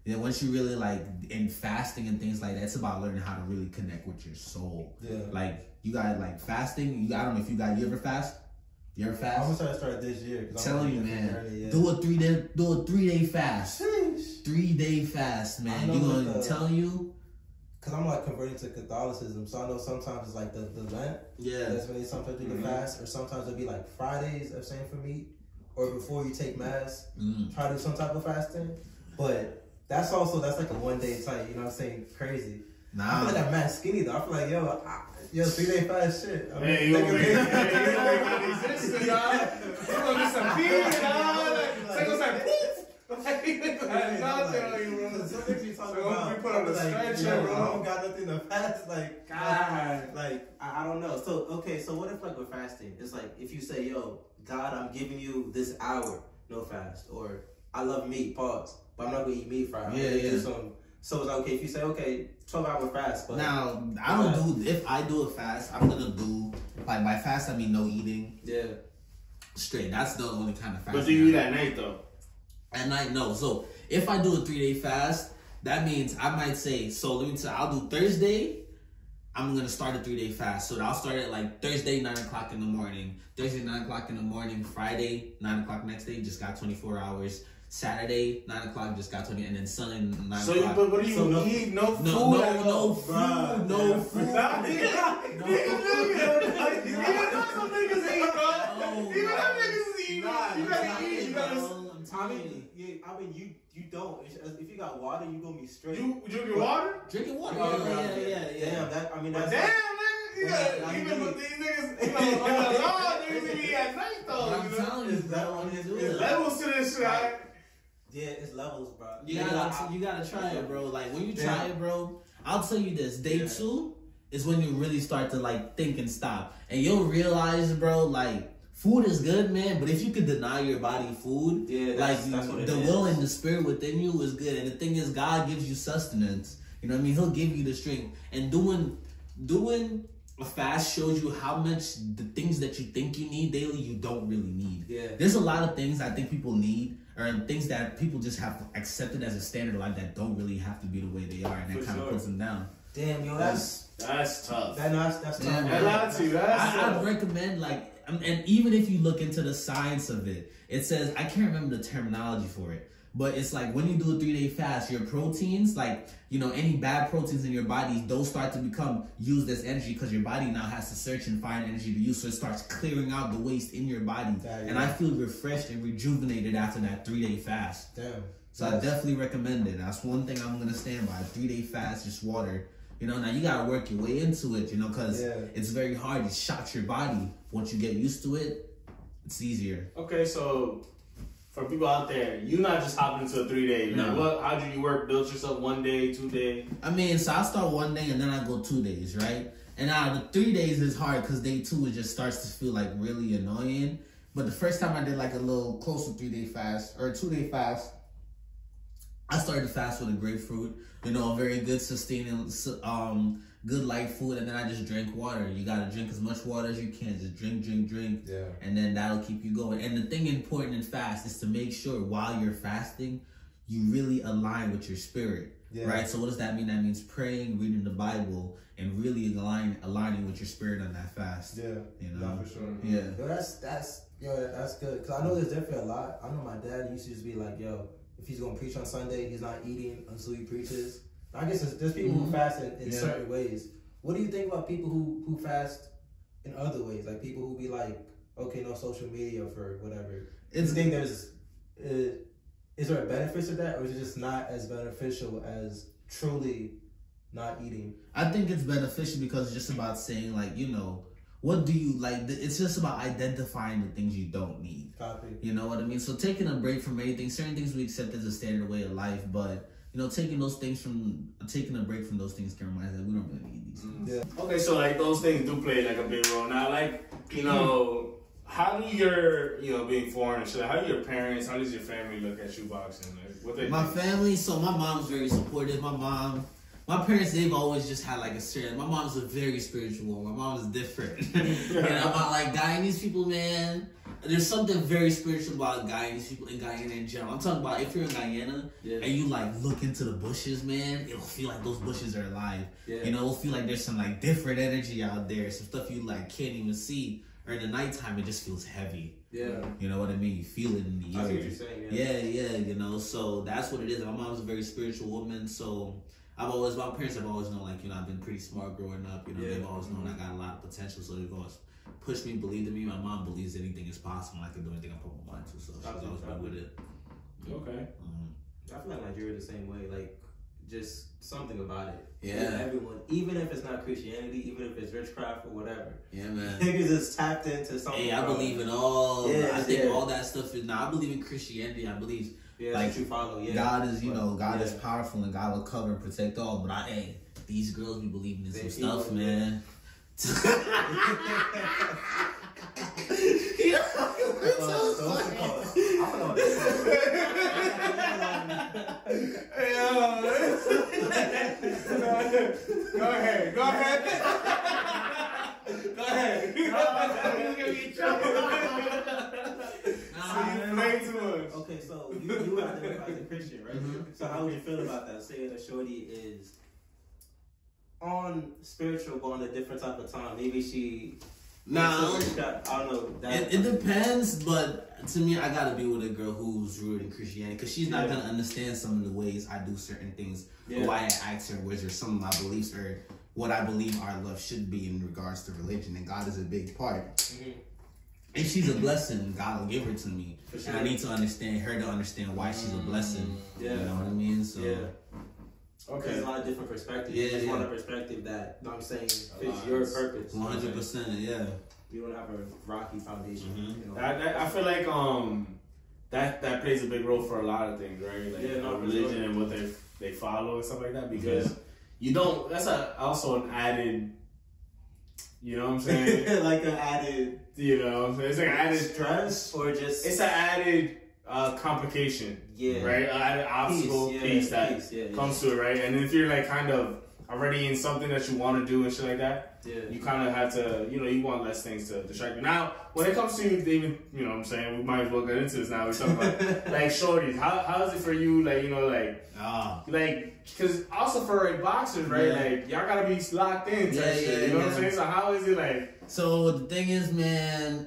once you really like in fasting and things like that, it's about learning how to really connect with your soul. Yeah. Like you got like fasting. I don't know if you ever fast? You ever fast?
I'm gonna start this year.
Telling you, man. Do a 3-day fast. Sheesh. 3-day fast, man. Telling you.
Cause I'm like converting to Catholicism, so I know sometimes it's like the Lent. Yeah. That's when they sometimes do the fast, or sometimes it'll be like Fridays abstain from meat, or before you take mass, try to do some type of fasting. But that's like a 1-day type. You know what I'm saying? Crazy. Nah. I feel like I'm mad skinny though. I feel like yo 3-day fast shit. I mean, you gonna make it exist, dog. You gonna get some pee, dog. Like, it's like poof. Some things you talk about. We put on the stretcher, bro. I don't got nothing to fast. Like, God. Like, I don't know. So, okay, so what if, like, with fasting, it's like, if you say, yo, God, I'm giving you this hour, no fast. Or, I love meat, pause. But I'm not going to eat meat Friday. Yeah. So it's like, okay, if you say, okay, 12-hour fast. But
now, if I do a fast, I'm going to do, like, by fast, I mean no eating. Yeah. Straight. That's the only kind of fast.
But do you eat at night, though?
At night, no. So if I do a 3-day fast, that means I might say, so let me tell you, I'll do Thursday, I'm going to start a 3-day fast. So I'll start at like Thursday, 9 o'clock in the morning. Thursday, 9 o'clock in the morning. Friday, 9 o'clock next day, just got 24 hours. Saturday, 9 o'clock, just got 20, and then Sunday, 9 o'clock.
So, but what do you eat? No food?
No food. No food.
I mean, you don't. If you got water, you gonna be straight.
You drinking water?
Drinking water.
Yeah. Damn, that's.
Damn, nigga. Even with these niggas, on the law, niggas be at night though.
I'm telling you, bro.
There's levels to this shit.
Yeah, it's levels, bro.
You gotta try it, bro. Like when you try it, bro, I'll tell you this. Day 2 is when you really start to like think and stop, and you'll realize, bro, like. Food is good, man, but if you could deny your body food, that's the will and the spirit within you is good. And the thing is, God gives you sustenance. You know what I mean? He'll give you the strength. And doing a fast shows you how much the things that you think you need daily, you don't really need. Yeah. There's a lot of things I think people need, or things that people just have accepted as a standard of life that don't really have to be the way they are, and that kind of puts them down.
Damn, yo, that's
tough.
That's tough.
I'd recommend and even if you look into the science of it, it says, I can't remember the terminology for it, but it's like when you do a 3-day fast, your proteins, like, any bad proteins in your body, those start to become used as energy because your body now has to search and find energy to use, so it starts clearing out the waste in your body. And I feel refreshed and rejuvenated after that 3-day fast. Damn. So I definitely recommend it. That's one thing I'm going to stand by. A 3-day fast, just water. Now you gotta work your way into it, because it's very hard. It shocks your body. Once you get used to it, it's easier.
Okay, so for people out there, you not just hopping into a 3-day. No. How do you work? Build yourself 1 day, 2 day?
I mean, so I start 1 day and then I go 2 days, right? And now the 3 days is hard because day 2 it just starts to feel like really annoying. But the first time I did like a little close to 3-day fast or 2-day fast, I started to fast with a grapefruit. You know, a very good sustaining, good light food, and then I just drank water. You gotta drink as much water as you can. Just drink.
Yeah.
And then that'll keep you going. And the thing important in fast is to make sure while you're fasting, you really align with your spirit. Yeah. Right? So what does that mean? That means praying, reading the Bible, and really aligning with your spirit on that fast.
Yeah.
You know?
Yeah, for sure.
Yeah.
That's good. Cause I know there's definitely a lot. I know my dad used to just be like, yo, if he's gonna preach on Sunday, he's not eating until he preaches. I guess there's people who fast in certain ways. What do you think about people who fast in other ways? Like people who be like, okay, no social media for whatever. Do you think is there a benefit to that, or is it just not as beneficial as truly not eating?
I think it's beneficial because it's just about saying, like, you know, what do you like? It's just about identifying the things you don't need.
Copy.
You know what I mean? So taking a break from anything, certain things we accept as a standard way of life, but you know, taking a break from those things can remind us that we don't really need these things.
Yeah.
Okay, so like those things do play like a big role. Now, like, you know, how do your, you know, being foreign and shit, how do your parents, how does your family look at you boxing? Like, what they
My
think?
family, so my mom's very supportive. My parents, they've always just had like a certain, my mom's a very spiritual woman. My mom is different. You know, about like Guyanese people, man. There's something very spiritual about Guyanese people and Guyana in general. I'm talking about if you're in Guyana and you like look into the bushes, man, it'll feel like those bushes are alive. Yeah. You know, it'll feel like there's some like different energy out there, some stuff you like can't even see. Or in the nighttime, it just feels heavy. Yeah. You know what I mean? You feel it in the air.
I see what you're saying,
yeah, you know, so that's what it is. My mom's a very spiritual woman, so my parents have always known, like, you know, I've been pretty smart growing up, you know, they've always known I got a lot of potential, so they've always pushed me, believed in me. My mom believes anything is possible, I can do anything I put my mind to, so she's always been with it.
Okay.
I feel like Nigeria the same way, like, just something about it.
Yeah.
Everyone, even if it's not Christianity, even if it's witchcraft or whatever.
Yeah, man.
Niggas is tapped into something.
Hey, I believe in all. I think all that stuff is. Now, I believe in Christianity. I believe like
you follow. Yeah.
God is, you know, God is powerful and God will cover and protect all. But these girls be believing in some stuff, man. You
Go ahead.
Okay, so you identify as a Christian, right? So how would you feel about that? Saying a shorty is on spiritual, but on a different type of time. Maybe she.
Nah,
I don't know.
It depends, but to me, I gotta be with a girl who's rooted in Christianity because she's not gonna understand some of the ways I do certain things, or why I act certain ways, or some of my beliefs, or what I believe our love should be in regards to religion. And God is a big part. And she's a blessing. God will give her to me, and I need to understand her to understand why she's a blessing. You know what I mean? So.
Okay. There's a lot of different perspectives. You just want a perspective that, I'm saying, fits your purpose.
100%, yeah.
You don't have a rocky foundation. You know?
I feel like that plays a big role for a lot of things, right? Like religion and what they follow and stuff like that. Because you don't. That's also an added. You know what I'm saying?
Like an added.
You know what I'm saying? It's like an added
stress or just.
It's an added. Complication, right? An obstacle piece that comes to it, right? And if you're like kind of already in something that you want to do and shit like that, you kind of have to, you know, you want less things to distract you. Now, when it comes to even, you know what I'm saying, we might as well get into this now. We're talking about like shorties. How is it for you, like, you know, like, because also for boxers, right? Like, y'all gotta be locked in, you know what I'm saying? So how is it like?
So the thing is, man,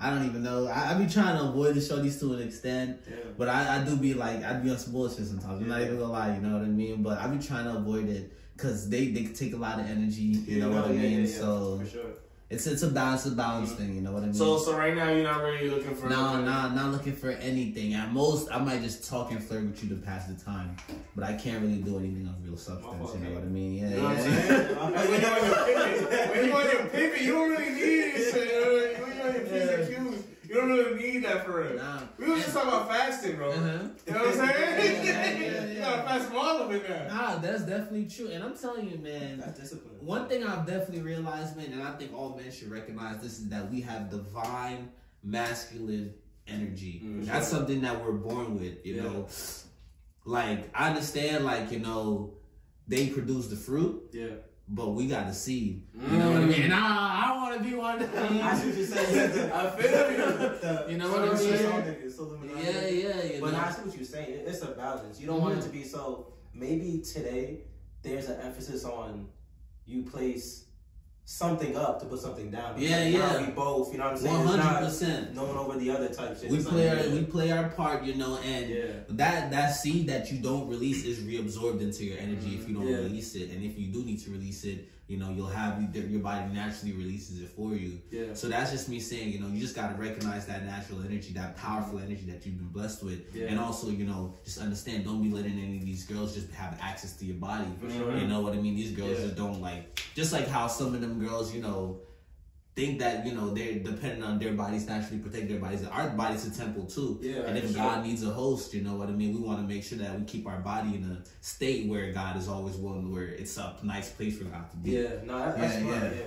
I don't even know. I be trying to avoid the shorties to an extent, but I do be like, I'd be on some bullshit sometimes. I'm not even gonna lie, you know what I mean? But I be trying to avoid it because they can take a lot of energy, you know what I mean? So
for sure.
It's a balance thing, you know what I mean?
So right now you're not really looking for
not looking for anything. At most, I might just talk and flirt with you to pass the time, but I can't really do anything of real substance. You know what I mean?
You know what I'm saying? When you on your pivot, you don't really need it. When you're on your pivot cues, you don't really need need that for real. Nah. We was just talking about fasting, bro. You know what I'm saying? You gotta fast from all of it now.
Nah, that's definitely true. And I'm telling you, man, that's discipline. One thing I've definitely realized, man, and I think all men should recognize this, is that we have divine masculine energy. That's something that we're born with, you know. Like, I understand, like, you know, they produce the fruit. Yeah. But we got the seed. You know what I mean? And I want to be one of them. I see what you're saying. I feel you. You know what I mean?
Yeah. But I see what you're saying. It's a balance. You don't want it to be so. Maybe today there's an emphasis on you place something up to put something down. We both, you know what I'm saying? 100%. No one over the other type shit.
We play our part, you know, and that seed that you don't release is reabsorbed into your energy if you don't release it. And if you do need to release it, you know, you'll have your body naturally releases it for you. Yeah. So that's just me saying, you know, you just got to recognize that natural energy, that powerful energy that you've been blessed with. Yeah. And also, you know, just understand, don't be letting any of these girls just have access to your body. You know what I mean? These girls just don't just like how some of them girls, you know, think that, you know, they're dependent on their bodies to actually protect their bodies. Our body's a temple too. Yeah, and if God needs a host, you know what I mean? We want to make sure that we keep our body in a state where God is always willing, where it's a nice place for God to be.
Yeah, no, that's smart. Yeah.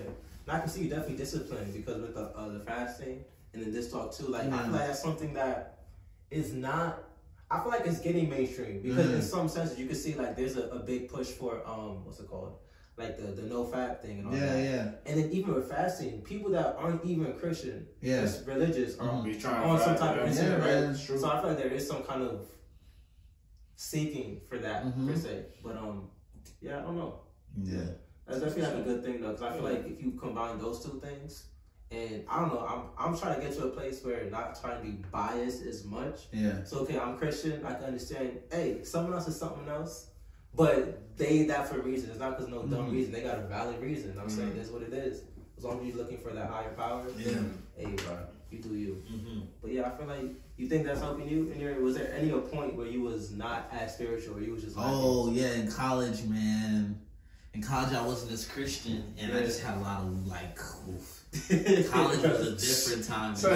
And I can see you definitely disciplined because with the fasting and then this talk too, like, I feel like that's something that is not, I feel like it's getting mainstream because in some senses you can see like there's a big push for, what's it called? Like the no fat thing and all that. Yeah. And then even with fasting, people that aren't even Christian, just religious, are on some type of Instagram, right? So I feel like there is some kind of seeking for that per se. But I don't know. Yeah, that's definitely like a good thing though, because I feel like if you combine those two things, and I don't know, I'm trying to get to a place where not trying to be biased as much. Yeah. So okay, I'm Christian. I can understand. Hey, someone else is something else. But they that for a reason. It's not because no dumb reason. They got a valid reason. I'm saying that's what it is. As long as you're looking for that higher power, hey, bro, you do you. But yeah, I feel like you think that's helping you. Was there any point where you was not as spiritual, or you was just like,
in college, man. In college, I wasn't as Christian, and I just had a lot of like. College was a different time.
So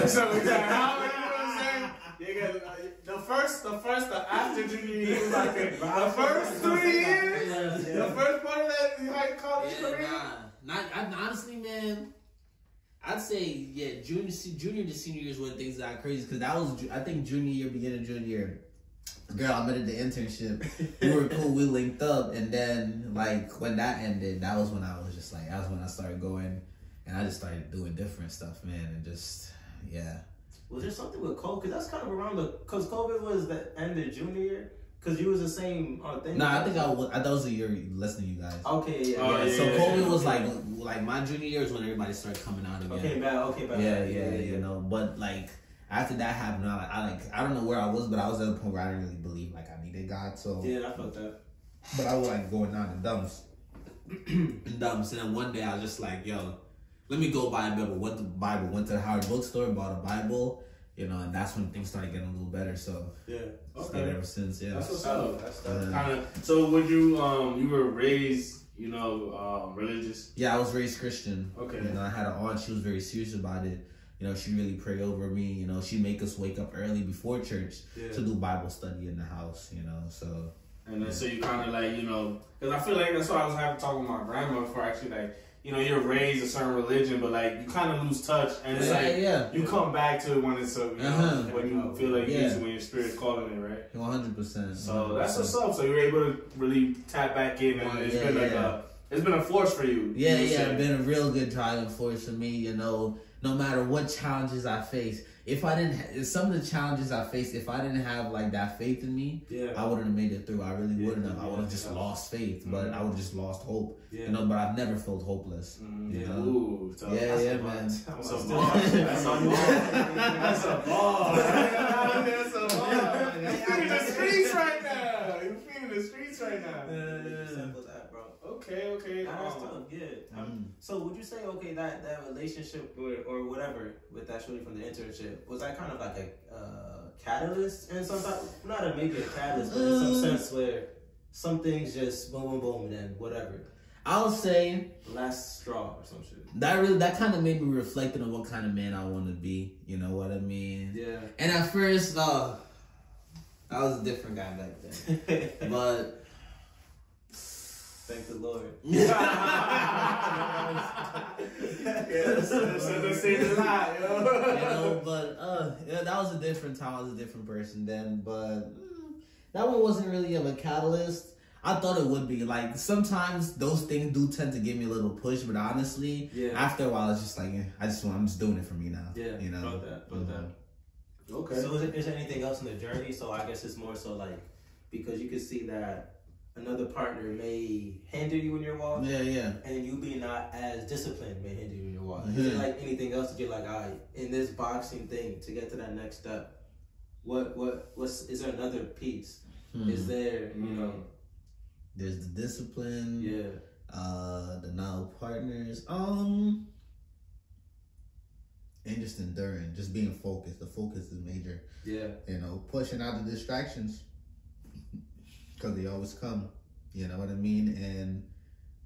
the after junior year was like the first 3 years, the first part of that college career.
Honestly, man, I'd say junior to senior year is when things got crazy because that was I think junior year, beginning of junior year. Girl, I met at the internship. We were cool. We linked up, and then like when that ended, that was when I was just like, that was when I started going, and I just started doing different stuff, man, and just
Was there something with COVID? Because that's kind of around because COVID was the end of junior year. Because you was the same thing.
Nah, I think I thought it was a year less than you guys.
Okay,
So COVID was like my junior year is when everybody started coming out again.
Okay, bad.
Yeah, you know. But like after that happened, I don't know where I was, but I was at a point where I didn't really believe like I needed God. So
yeah, I felt that.
But I was like going down in dumps, and then one day I was just like, yo. Let me go buy a Bible. Went to the Howard bookstore, bought a Bible, you know, and that's when things started getting a little better. So stayed ever since. Yeah,
that's what's up. That's kind of. So would you you were raised, you know, religious?
Yeah, I was raised Christian.
Okay.
You know, I had an aunt. She was very serious about it. You know, she'd really pray over me. You know, she'd make us wake up early before church to do Bible study in the house. You know, so.
And then so you kind of like, you know, because I feel like that's why I was having to talk with my grandma for actually like. You know, you're raised a certain religion, but like you kind of lose touch, and it's you come back to it when it's when you feel like you when your spirit's calling it, right?
100%.
So that's what's up. So you're able to really tap back in, and it's been like it's been a force for you.
It's been a real good driving force for me. You know, no matter what challenges I face. If I didn't, some of the challenges I faced, if I didn't have like that faith in me, I wouldn't have made it through. I really wouldn't have. I would have just lost faith, but I would have just lost hope. You know, but I've never felt hopeless. You know?
Ooh, so
man.
That's a ball. That's a ball. That's a ball. You're feeling the streets right now. You're feeling the streets right now.
Simple that, bro.
Okay.
That's tough. So would you say that relationship or whatever with that shorty from the internship was that kind of like a catalyst in some type? Maybe a catalyst, but in some sense where some things just boom, boom, boom, and then whatever.
I'll say
last straw or some shit.
That kind of made me reflect on what kind of man I want to be. You know what I mean?
Yeah.
And at first, I was a different guy back then, but
thank the Lord.
Let's say the lie, yo.
You know, but yeah, that was a different time. I was a different person then, but that one wasn't really of a catalyst. I thought it would be. Like, sometimes those things do tend to give me a little push, but honestly, after a while, it's just like, I'm just doing it for me now.
Yeah,
you know?
About that.
Okay.
So is there anything else in the journey? So I guess it's more so like, because you can see that another partner may hinder you in your walk.
Yeah.
And you being not as disciplined may hinder you in your walk. Is there like anything else that you're like, all right, in this boxing thing, to get to that next step, is there another piece? Is there, you know...
There's the discipline.
Yeah.
The now partners. And just enduring, just being focused. The focus is major.
Yeah.
You know, pushing out the distractions because they always come. You know what I mean? And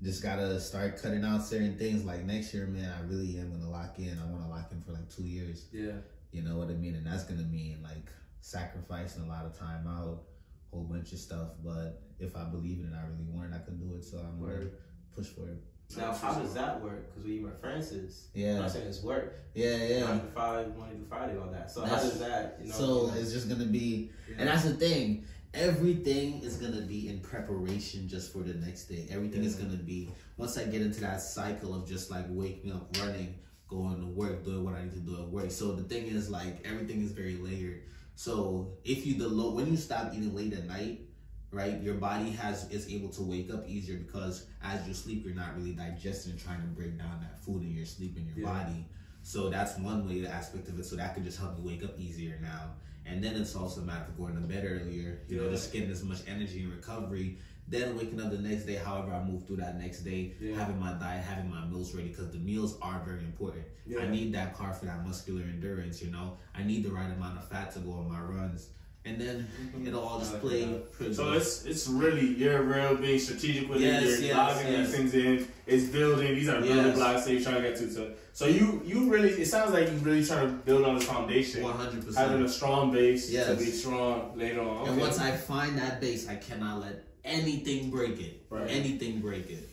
just gotta start cutting out certain things. Like next year, man, I really am gonna lock in. I want to lock in for like 2 years.
Yeah.
You know what I mean? And that's gonna mean like sacrificing a lot of time out. Whole bunch of stuff, but if I believe in it, I really want it, I can do it, so I'm gonna push for it.
Now, how does that work? Because when you were Francis,
I'm
not saying it's work.
9
to 5, Monday to Friday, all that. So how does that, you know?
So it's just gonna be, and that's the thing. Everything is gonna be in preparation just for the next day. Everything is gonna be, once I get into that cycle of just like waking up, running, going to work, doing what I need to do at work. So the thing is, like, everything is very layered. So if when you stop eating late at night, right, your body is able to wake up easier because as you sleep, you're not really digesting and trying to break down that food in your sleep in your body. So that's one way, the aspect of it. So that could just help me wake up easier now. And then it's also a matter of going to bed earlier, you know, just getting as much energy and recovery. Then waking up the next day, however I move through that next day, having my diet, having my meals ready, because the meals are very important. I need that carb for that muscular endurance, you know. I need the right amount of fat to go on my runs. And then it'll all just play pretty
So
well.
it's really, you're real being strategic with it. You're logging these things in. It's building. These are building blocks that you're trying to get to. So you really, it sounds like you're really trying to build on this foundation.
100%.
Having a strong base to be strong later on.
And once I find that base, I cannot let anything break it.
Right.
Anything break it.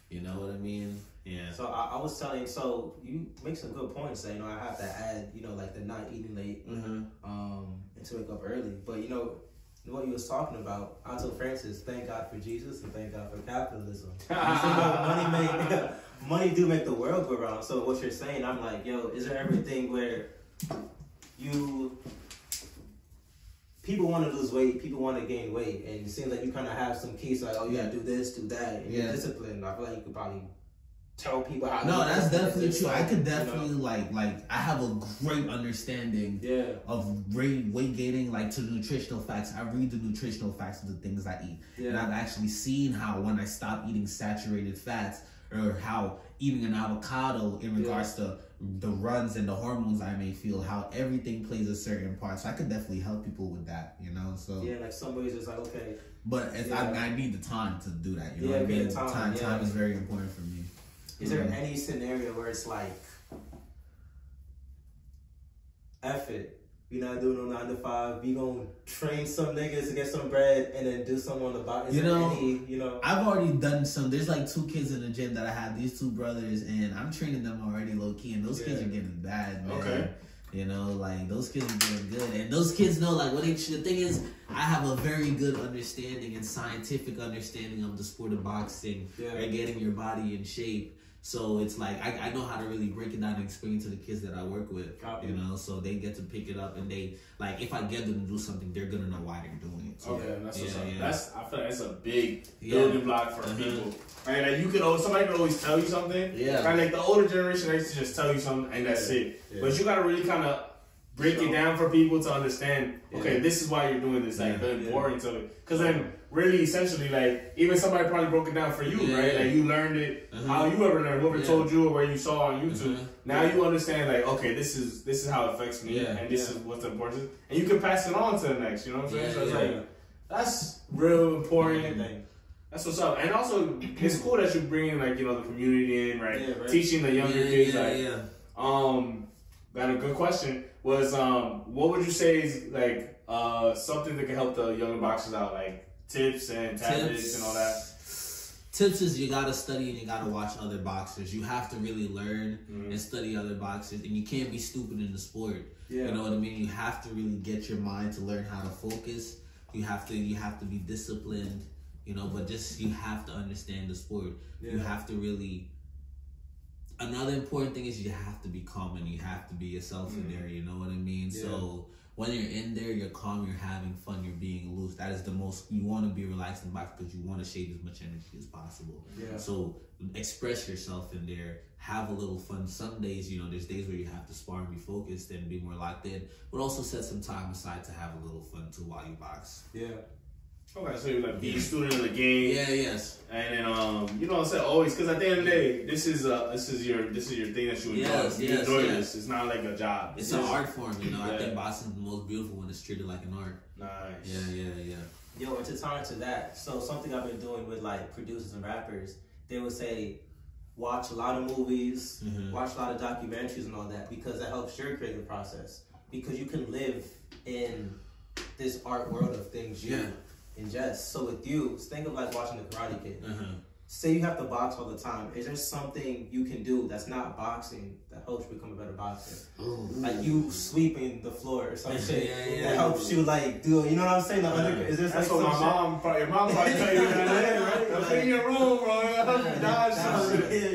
You know what I mean? Yeah.
So I was telling, so you make some good points that, you know, I have to add, you know, like the not eating late, and to wake up early. But, you know, what you was talking about, I told Francis, thank God for Jesus and thank God for capitalism. You know, money do make the world go round. So what you're saying, I'm like, yo, is there everything where people want to lose weight, people want to gain weight, and it seems like you kind of have some keys like, oh, you got to do this, do that, and you're disciplined. I feel like you could probably tell people how to do
that's definitely true. I could definitely, you know, like I have a great understanding of weight gaining, like, to the nutritional facts. I read the nutritional facts of the things I eat. And I've actually seen how when I stop eating saturated fats, or how eating an avocado in regards to the runs and the hormones I may feel, how everything plays a certain part. So I could definitely help people with that, you know? So
like somebody's just like, okay.
But I need the time to do that, you know what I mean? Time is very important for me.
Is there any scenario where it's like, F it, you're not doing no 9 to 5, you gonna train some niggas to get some bread and then do something on the bottom?
I've already done some. There's like 2 kids in the gym that I have, these 2 brothers, and I'm training them already low key, and those kids are getting bad, man. Okay. You know, like, those kids are doing good. And those kids know, like, the thing is, I have a very good understanding and scientific understanding of the sport of boxing and getting your body in shape. So it's like, I know how to really break it down and explain to the kids that I work with, you know, so they get to pick it up, and they, like, if I get them to do something, they're going to know why they're doing it. So,
that's what's up. I feel like that's a big building block for people. Right? Like, somebody could always tell you something. Right? Like, the older generation, they used to just tell you something, and that's it. But you got to really kind of break it down for people to understand, okay, this is why you're doing this, like, the importance of it. Because then, really, essentially, like, even somebody probably broke it down for you, right? Like, you learned it, how you ever learned, whoever told you or where you saw on YouTube. Now you understand, like, okay, this is how it affects me, and this is what's important. And you can pass it on to the next, you know what I'm saying? So it's like, that's real important. That's what's up. And also, it's cool that you're bringing, like, you know, the community in, right? Yeah, right. Teaching the younger kids, got a good question. Was, what would you say is, like, something that can help the younger boxers out? Like, tips and tactics and all that?
Tips is you gotta study and you gotta watch other boxers. You have to really learn and study other boxers. And you can't be stupid in the sport. Yeah. You know what I mean? You have to really get your mind to learn how to focus. You have to be disciplined. You know, but just you have to understand the sport. Yeah. You have to really. Another important thing is you have to be calm and you have to be yourself in there. You know what I mean? Yeah. So when you're in there, you're calm, you're having fun, you're being loose. That is the most. You want to be relaxed in box because you want to shade as much energy as possible. Yeah. So express yourself in there. Have a little fun. Some days, you know, there's days where you have to spar and be focused and be more locked in, but also set some time aside to have a little fun too while you box.
Yeah. Okay, so you're like being a student of the game.
Yeah, yes.
And then you know what I'm saying, always, because at the end of the day, this is your thing that you enjoy.
Yes,
you enjoy this. It's not like a job.
It's an art form, you know. I think boxing's the most beautiful when it's treated like an art.
Nice.
Yeah.
Yo, and to tie into that, so something I've been doing with like producers and rappers, they would say, watch a lot of movies, watch a lot of documentaries and all that, because that helps your creative process. Because you can live in this art world of things you ingest. So with you, think of like watching The Karate Kid. Say you have to box all the time. Is there something you can do that's not boxing that helps you become a better boxer? Like you sweeping the floor or some shit that helps you like do it. You know what I'm saying? Is there
that's what your mom probably tell you that, right? Clean your room, bro.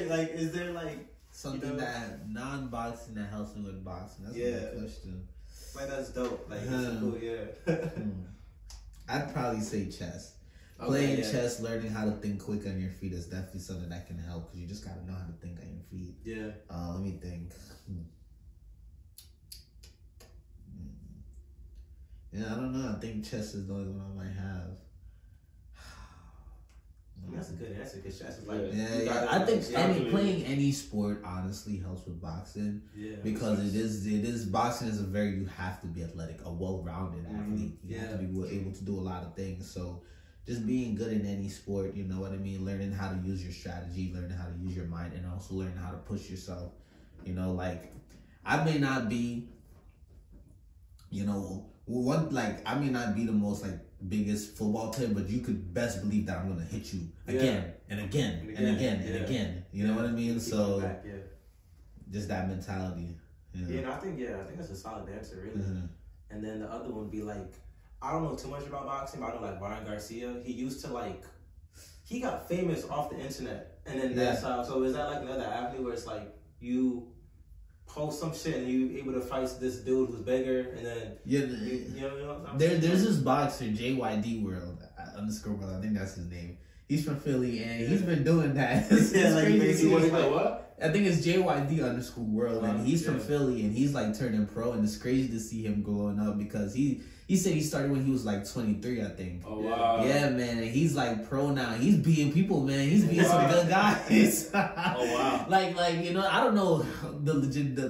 Like, is there like
something that non-boxing that helps me with boxing? That's a good question.
Like that's dope. Like it's cool,
I'd probably say chess. Playing chess, learning how to think quick on your feet is definitely something that can help because you just gotta know how to think on your feet.
Yeah.
Let me think. Yeah, I don't know. I think chess is the only one I might have.
That's a good answer because chess is like
I think playing any sport honestly helps with boxing. Yeah. Because it is boxing is you have to be athletic, a well-rounded athlete. You have to be able to do a lot of things. So just being good in any sport, you know what I mean? Learning how to use your strategy, learning how to use your mind, and also learning how to push yourself. You know, like I may not be, you know, I may not be the most like biggest football player, but you could best believe that I'm gonna hit you again and again and again and again. You know what I mean? So just that mentality.
Yeah, I think that's a solid answer, really. And then the other one would be like, I don't know too much about boxing, but I know like Ryan Garcia. He used to like, he got famous off the internet, and then that's how. So is that like another avenue where it's like you post some shit and you able to fight this dude who's bigger, and then you know what I'm saying?
There's this boxer JYD World _World. I think that's his name. He's from Philly and he's been doing that. It's crazy.
What?
I think it's JYD _World, and he's from Philly, and he's like turning pro, and it's crazy to see him growing up because he said he started when he was like 23, I think.
Oh wow!
Yeah, man, and he's like pro now. He's beating people, man. He's beating some good guys.
Oh wow!
like you know, I don't know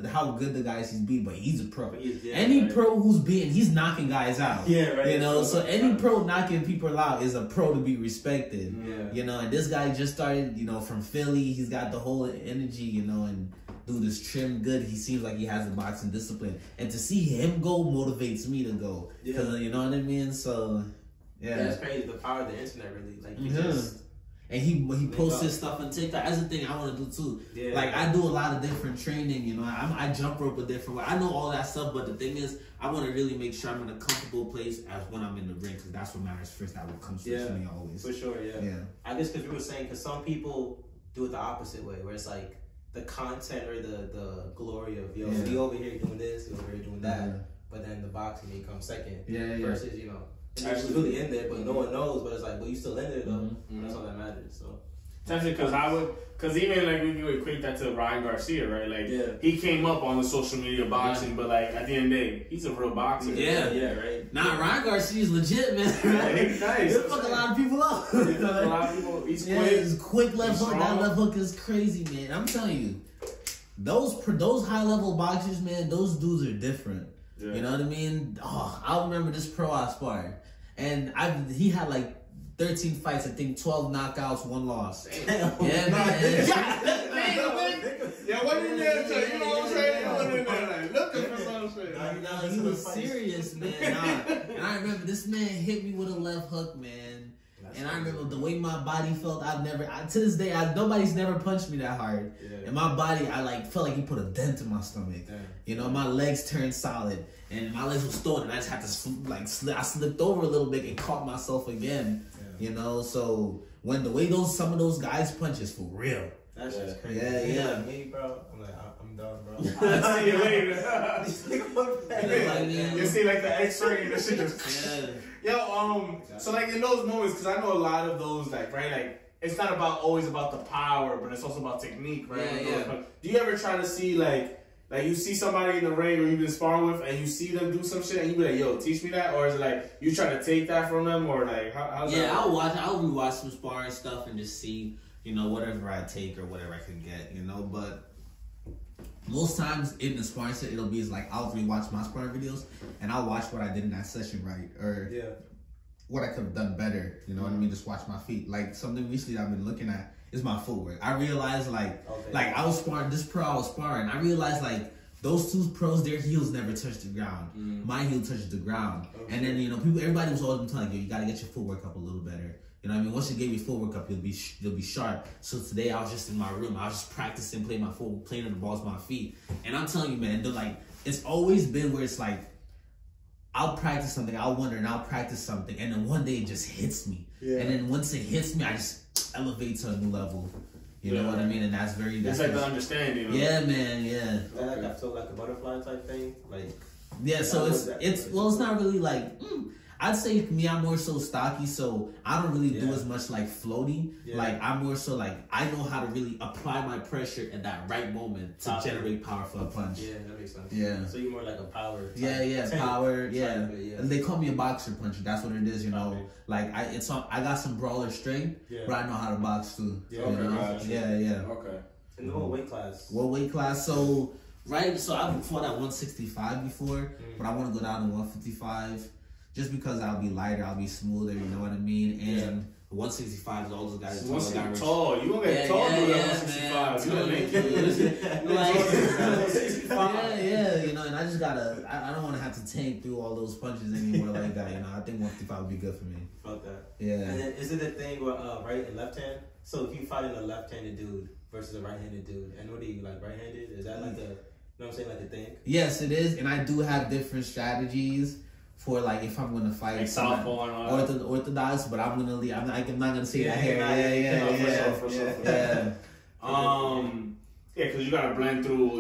how good the guys he's beat, but he's a pro. Any pro who's beating, he's knocking guys out.
Yeah, right.
You know, so any pro knocking people out is a pro to be respected.
Yeah.
You know, and this guy just started, you know, from Philly. He's got the whole energy, you know, and dude is trimmed good. He seems like he has the boxing discipline, and to see him go motivates me to go. Because you know what I mean. So
yeah, it's crazy the power of the internet. Really, like you just.
And he posts his stuff on TikTok. That's the thing I want to do too. Yeah, like I do a lot of different training. You know, I jump rope a different way. I know all that stuff, but the thing is, I want to really make sure I'm in a comfortable place as when I'm in the ring, because that's what matters first. That will come first for me always.
For sure, yeah. I guess because you were saying, because some people do it the opposite way, where it's like the content or the glory of we over here doing this, we over here doing that, but then the boxing may come second. Versus you know. Actually really in there, but no one knows. But it's like, but you still in there though. That's all that matters. So
essentially, because even like we would equate that to Ryan Garcia, right? Like he came up on the social media boxing, but like at the end of the day, he's a real boxer.
Right.
Nah, Ryan Garcia's legit, man. Right?
He's nice.
He'll fuck a lot of people up.
A lot of people. He's quick.
He's quick left hook. That left hook is crazy, man. I'm telling you, those high level boxers, man, those dudes are different. Yeah. You know what I mean? Oh, I remember this pro I sparred. And he had like 13 fights, I think 12 knockouts, 1 loss.
Damn.
Yeah, man.
Yeah, what in there? You know what I'm saying? What in there? Like, looking for some shit.
No, he was serious, man. And I remember this man hit me with a left hook, man. And I remember the way my body felt. To this day, nobody's never punched me that hard. Yeah. And my body, I felt like he put a dent in my stomach. Yeah. You know, my legs turned solid, and my legs were stolen, and I just had to I slipped over a little bit and caught myself again. Yeah. You know, so when the way some of those guys punch is for real.
That's just crazy.
Yeah.
Like me, bro. I'm like, I'm done, bro.
I'll see you later. You see like the X-ray and the shit just. Yo, so like in those moments, because I know a lot of those, like, right, like, it's not always about the power, but it's also about technique, right? Yeah. Do you ever try to see, like you see somebody in the ring or you've been sparring with, and you see them do some shit, and you be like, yo, teach me that? Or is it like, you try to take that from them, or like, how's that?
Yeah, I'll rewatch some sparring stuff and just see, you know, whatever I take or whatever I can get, you know, but most times in the sparring set, it'll be like I'll rewatch my sparring videos and I'll watch what I did in that session right, or what I could have done better. You know what I mean? Just watch my feet. Like something recently I've been looking at is my footwork. I realized like I was sparring this pro, I was sparring. I realized like those 2 pros, their heels never touched the ground. My heel touched the ground, and then you know everybody was always telling you gotta get your footwork up a little better. You know what I mean? Once you get your footwork up, you'll be sharp. So today I was just in my room. I was just practicing playing the balls with my feet. And I'm telling you, man, it's always been where it's like, I'll practice something, I'll wonder, and I'll practice something, and then one day it just hits me. Yeah. And then once it hits me, I just elevate to a new level. You know what I mean? And that's
it's like the understanding.
Yeah, man, yeah.
Like I feel like a butterfly type thing, like.
Yeah, so it's not really like. I'd say me, I'm more so stocky, so I don't really do as much like floating. Like I'm more so like I know how to really apply my pressure at that right moment to generate power for a punch.
Yeah, that makes sense.
Yeah.
So you're more like a power.
Power. And they call me a boxer puncher. That's what it is, you know. Like I got some brawler strength, but I know how to box too. Yeah.
Okay.
In what weight class?
What weight class? So I fought at 165 before, but I want to go down to 155. Just because I'll be lighter, I'll be smoother, you know what I mean? And 165 is all those guys.
Once you're tall, you won't get tall to 165. You don't make
it. You know, and I just I don't want to have to tank through all those punches anymore like that, you know. I think 155 would be good for me.
Fuck that.
Yeah.
And then is it a thing with right and left hand? So if you fighting a left-handed dude versus a right-handed dude, and what are you, like right-handed? Is that like you know what I'm saying, like a thing?
Yes, it is, and I do have different strategies for like if I'm gonna fight
like southpaw and all that.
Orthodox, but I'm gonna leave. I'm not gonna say that here.
For sure. Because you gotta blend through.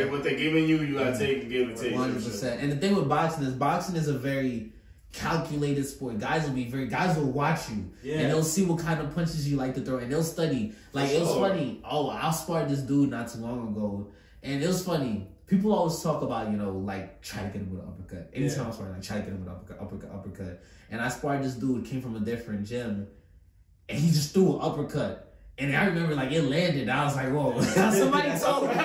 What they're giving you, you gotta take and give and take.
100%. And the thing with boxing is a very calculated sport. Guys will watch you and they'll see what kind of punches you like to throw, and they'll study. Like it was funny. I sparred this dude not too long ago, and it was funny. People always talk about, you know, like, try to get him with an uppercut. Anytime I spar, like, try to get him with an uppercut. And I sparred this dude, came from a different gym, and he just threw an uppercut. And I remember, like, it landed. I was like, whoa. Somebody told me.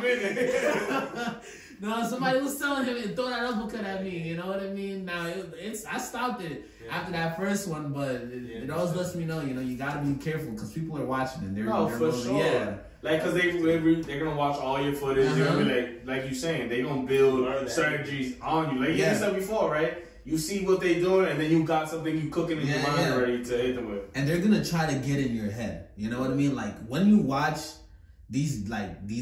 Wait a minute. No, somebody was telling him to throw that uppercut at me. You know what I mean? Now, I stopped it after that first one, but it always lets me know, you know, you got to be careful because people are watching and they're
for sure. Yeah. Like, because they're going to watch all your footage. They're going to be like you saying, they're going to build strategies on you. Like you said before, right? You see what they're doing, and then you got something you cooking in your mind ready to hit them with.
And they're going to try to get in your head. You know what I mean? Like, when you watch these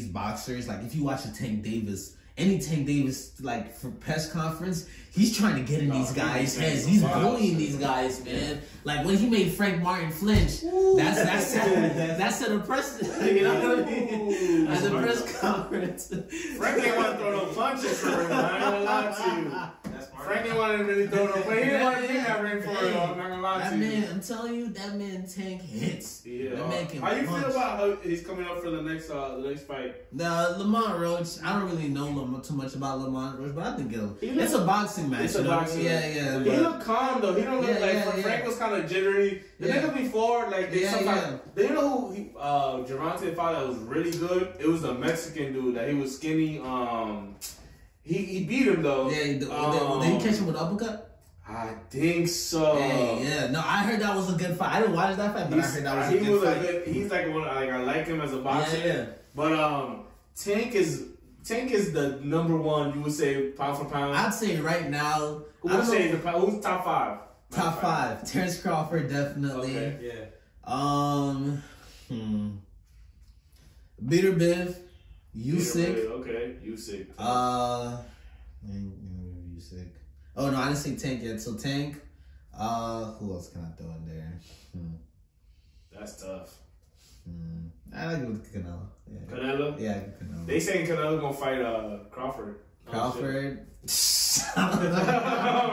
boxers, like, if you watch a Tank Davis, any Tank Davis, like, for press conference, he's trying to get in these guys' heads. He's bullying these guys, man. Like, when he made Frank Martin flinch, that's at a press, you know what I mean? At the press conference.
Frank didn't want to throw no punches for him. I ain't gonna lie to you. Frank didn't want to really throw no punches. He didn't want to be that ring for it, I'm not gonna lie to you.
I'm telling you, that man Tank hits.
Yeah. That man can How you feel about how he's coming up for the next fight?
Lamont Roach, I don't really know too much about Lamont Roach, but I think it's a boxing match.
It's a boxing match.
Yeah.
He looked calm though. He don't look like Frank was kind of jittery. The nigga before, like they sometimes. Do you know who Gervonta fought that was really good? It was a Mexican dude that he was skinny. He beat him though.
Yeah. Did he catch him with an uppercut?
I think so.
Hey, yeah, no, I heard that was a good fight. I didn't watch that fight, but I heard that was a good fight.
He's like one. Like, I like him as a boxer.
Yeah.
But Tank is the number one. You would say pound for pound.
I'd say right now.
Who's top 5?
Top 5. Terrence Crawford, definitely.
Okay.
Yeah. Bitter Biv. Usyk.
Okay. Usyk.
Usyk. Oh no, I didn't say Tank yet. So Tank. Who else can I throw in there?
That's tough.
I like it with Canelo. Yeah.
Canelo?
Yeah, Canelo.
They saying Canelo gonna fight Crawford.
Crawford?
I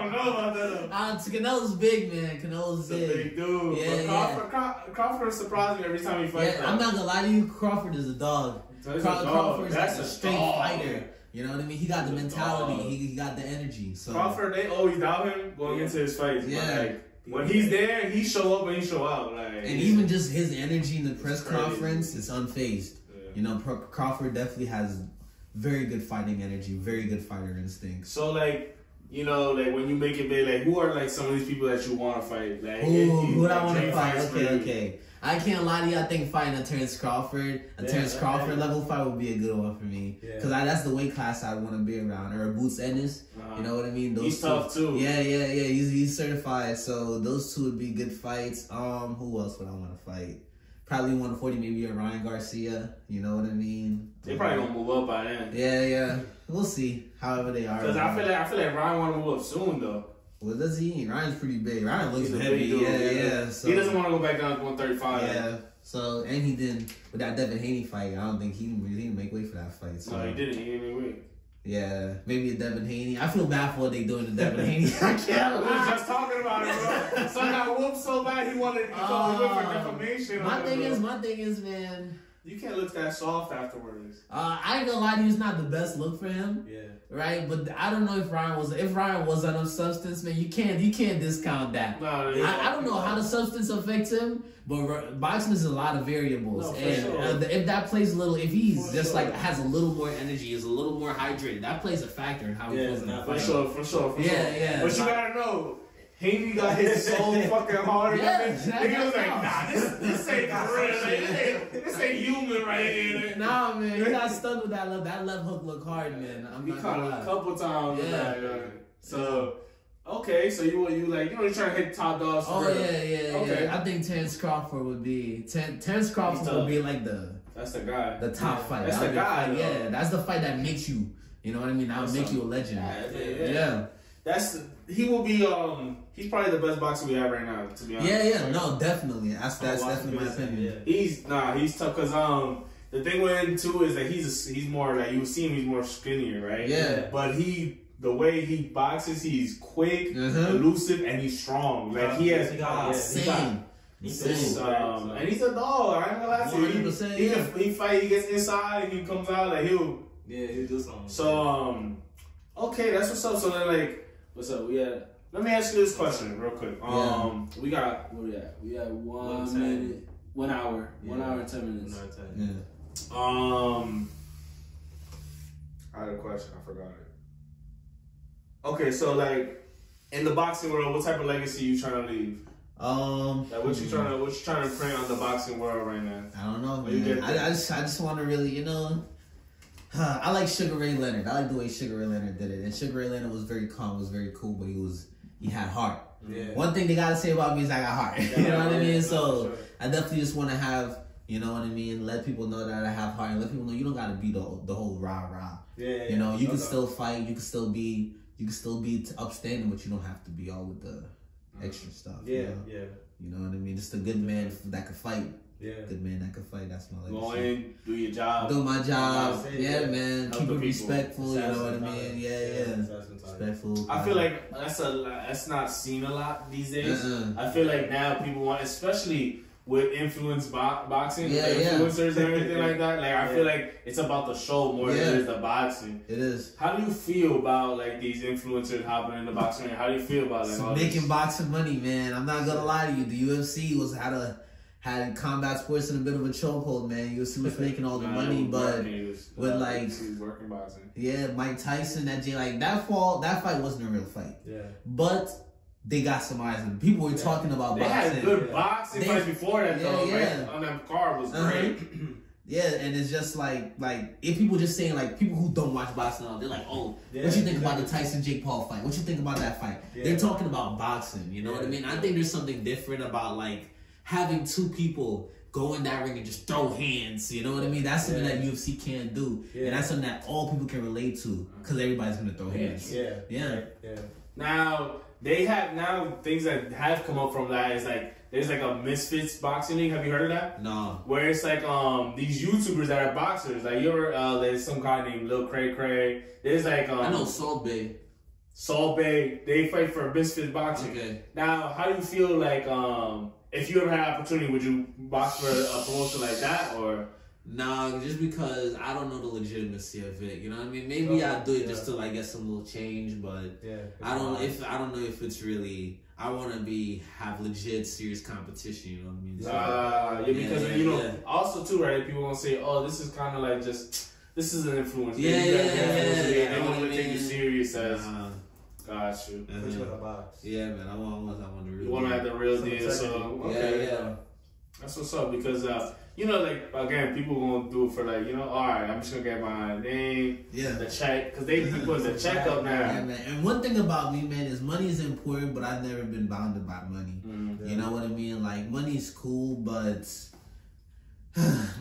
don't know about that.
Canelo's big, man. Canelo's
big. Big dude. Yeah, Crawford surprised me every time he fights.
Yeah, I'm not gonna lie to you. Crawford is a dog. Crawford's like a straight fighter. You know what I mean? He got the mentality. He got the energy. So
Crawford, they always doubt him going into his fights. Yeah. Like, when he's there, he show up and he show out. Like,
and even just his energy in the press conference is unfazed. Yeah. You know, Crawford definitely has very good fighting energy, very good fighter instinct.
So, like, you know, like when you make it big, like who are like some of these people that you want to fight? Like,
who would I want to fight? Okay. I can't lie to you. I think fighting a Terrence Crawford, Crawford level fight would be a good one for me. Because that's the weight class I want to be around. Or a Boots Ennis. You know what I mean?
He's tough too.
Yeah. He's certified. So those two would be good fights. Who else would I want to fight? Probably 140, maybe a Ryan Garcia. You know what I mean?
They probably gonna move up by then.
Yeah. We'll see. However they are.
Because I feel like Ryan want to move up soon though.
Well, does he? Ryan's pretty big. Ryan looks heavy.
Dude,
yeah. So,
he doesn't want to go back down to 135.
Yeah. So, and he didn't, with that Devin Haney fight, I don't think he didn't make weight for that fight. So.
No, he didn't. He didn't make weight.
Yeah, maybe a Devin Haney. I feel bad for what they doing to Devin Haney. I can't.
We were just talking about it, bro. Son got whooped so bad he wanted to go for defamation.
My thing is, man.
You can't look that soft afterwards.
I ain't gonna lie to you, it's not the best look for him. Yeah. Right? But I don't know if Ryan was on a substance, man, you can't discount that. No, I don't know how the substance affects him, but boxing is a lot of variables. No, and if that plays a little, if he's just like has a little more energy, is a little more hydrated, that plays a factor in how he feels in that fight.
For sure.
Yeah.
But you gotta know, Haney got hit so fucking hard. Nigga was like, nah, this ain't real. This ain't human right here.
Nah, man, he got stuck with that left hook look hard, man.
He caught him a couple times. Yeah. So, okay, so you like, you're trying to hit top dogs.
Oh, yeah. Okay. I think Terrence Crawford would be, Terrence Crawford would be like
that's the guy.
The top fight.
That's the guy.
Yeah, that's the fight that makes you, you know what I mean? That would make you a legend. Yeah.
He will be, he's probably the best boxer we have right now, to be honest.
Yeah, no, definitely. That's definitely my opinion.
He's tough, because, the thing with him, too, is that he's more, like, you see him, he's more skinnier, right?
Yeah.
But the way he boxes, he's quick, elusive, and he's strong. Like, he has, and he's a dog, I ain't gonna lie to you. He fight, he gets inside, and he comes out, like, he'll do something. So, okay, that's what's up. So then, like, what's up? Let me ask you this question real quick. We got, what are we at? We got 1 minute, 1 hour, 1 hour and 10 minutes. Yeah. I had a question. I forgot it. Okay, so like, in the boxing world, what type of legacy you trying to leave? Like what you trying to print on the boxing world right now?
I don't know, man. I just want to really, you know. I like Sugar Ray Leonard. I like the way Sugar Ray Leonard did it. And Sugar Ray Leonard was very calm, was very cool, but he had heart. Yeah. One thing they gotta say about me is I got heart. You know what I mean? So sure. I definitely just want to have, you know what I mean, let people know that I have heart, and let people know you don't gotta be the whole rah. Yeah. You know, you can still fight. You can still be upstanding, but you don't have to be all with the extra stuff. Yeah. You know what I mean? Just a good man that could fight. Yeah. Good man that can fight. That's my legacy.
Go in, do your job.
Do my job. Man. Keep it respectful. You know what I mean? Yeah. Respectful.
I feel like that's not seen a lot these days. I feel like now people want, especially with influence boxing, influencers and everything like that. Like I feel like it's about the show more than it is the boxing.
It is.
How do you feel about like these influencers hopping in the boxing? How do you feel about like all
making boxing money, man? I'm not gonna lie to you. The UFC had combat sports in a bit of a chokehold, man. UFC was making all the money, but with like
working boxing.
Yeah, Mike Tyson, that fight wasn't a real fight. Yeah. But they got some eyes. And people were talking about
boxing. They had good boxing fights before that, though.
Yeah.
Right? On that card was great.
Yeah, and it's just like if people just saying, like, people who don't watch boxing, they're like, oh, what you think about the Tyson Jake Paul fight? What you think about that fight? Yeah. They're talking about boxing, you know what I mean? I think there's something different about, like, having two people go in that ring and just throw hands, you know what I mean? That's something that UFC can't do, and that's something that all people can relate to, because everybody's gonna throw hands. Yeah.
Now they have things that have come up from that is like there's like a Misfits boxing league. Have you heard of that?
No.
Where it's like these YouTubers that are boxers. Like there's some guy named Lil Cray Cray. There's like
I know Salt Bay.
They fight for Misfits boxing.
Okay.
Now, how do you feel like if you ever had an opportunity, would you box for a promotion like that, or?
Nah, just because I don't know the legitimacy of it. You know what I mean? Maybe I'll do it just to like get some little change, but I don't know if it's really. I want to have legit, serious competition. You know what I mean? So,
because also too, right? People gonna say, "Oh, this is kind of like just this is an influence." They want to take you serious as. Got you.
Yeah, man. I want the real.
You want to have the real deal. So that's what's up because like again, people gonna do it for like all right. I'm just gonna get my name, the check, because they put the check up now.
Yeah, man. And one thing about me, man, is money is important, but I've never been bounded by money. You know what I mean? Like money's cool, but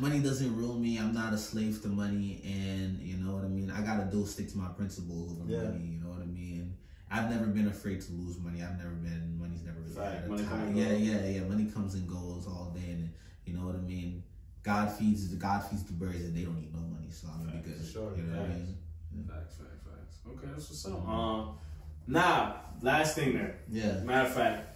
money doesn't rule me. I'm not a slave to money, and you know what I mean. I gotta stick to my principles over money. You know what I mean? I've never been afraid to lose money. Money's never really had a time. Money comes and goes all day, and you know what I mean. God feeds the birds, and they don't need no money, so I'm gonna be good.
Sure,
you know what I mean?
Facts. Okay, that's what's up. Now, last thing there.
Yeah.
Matter of fact,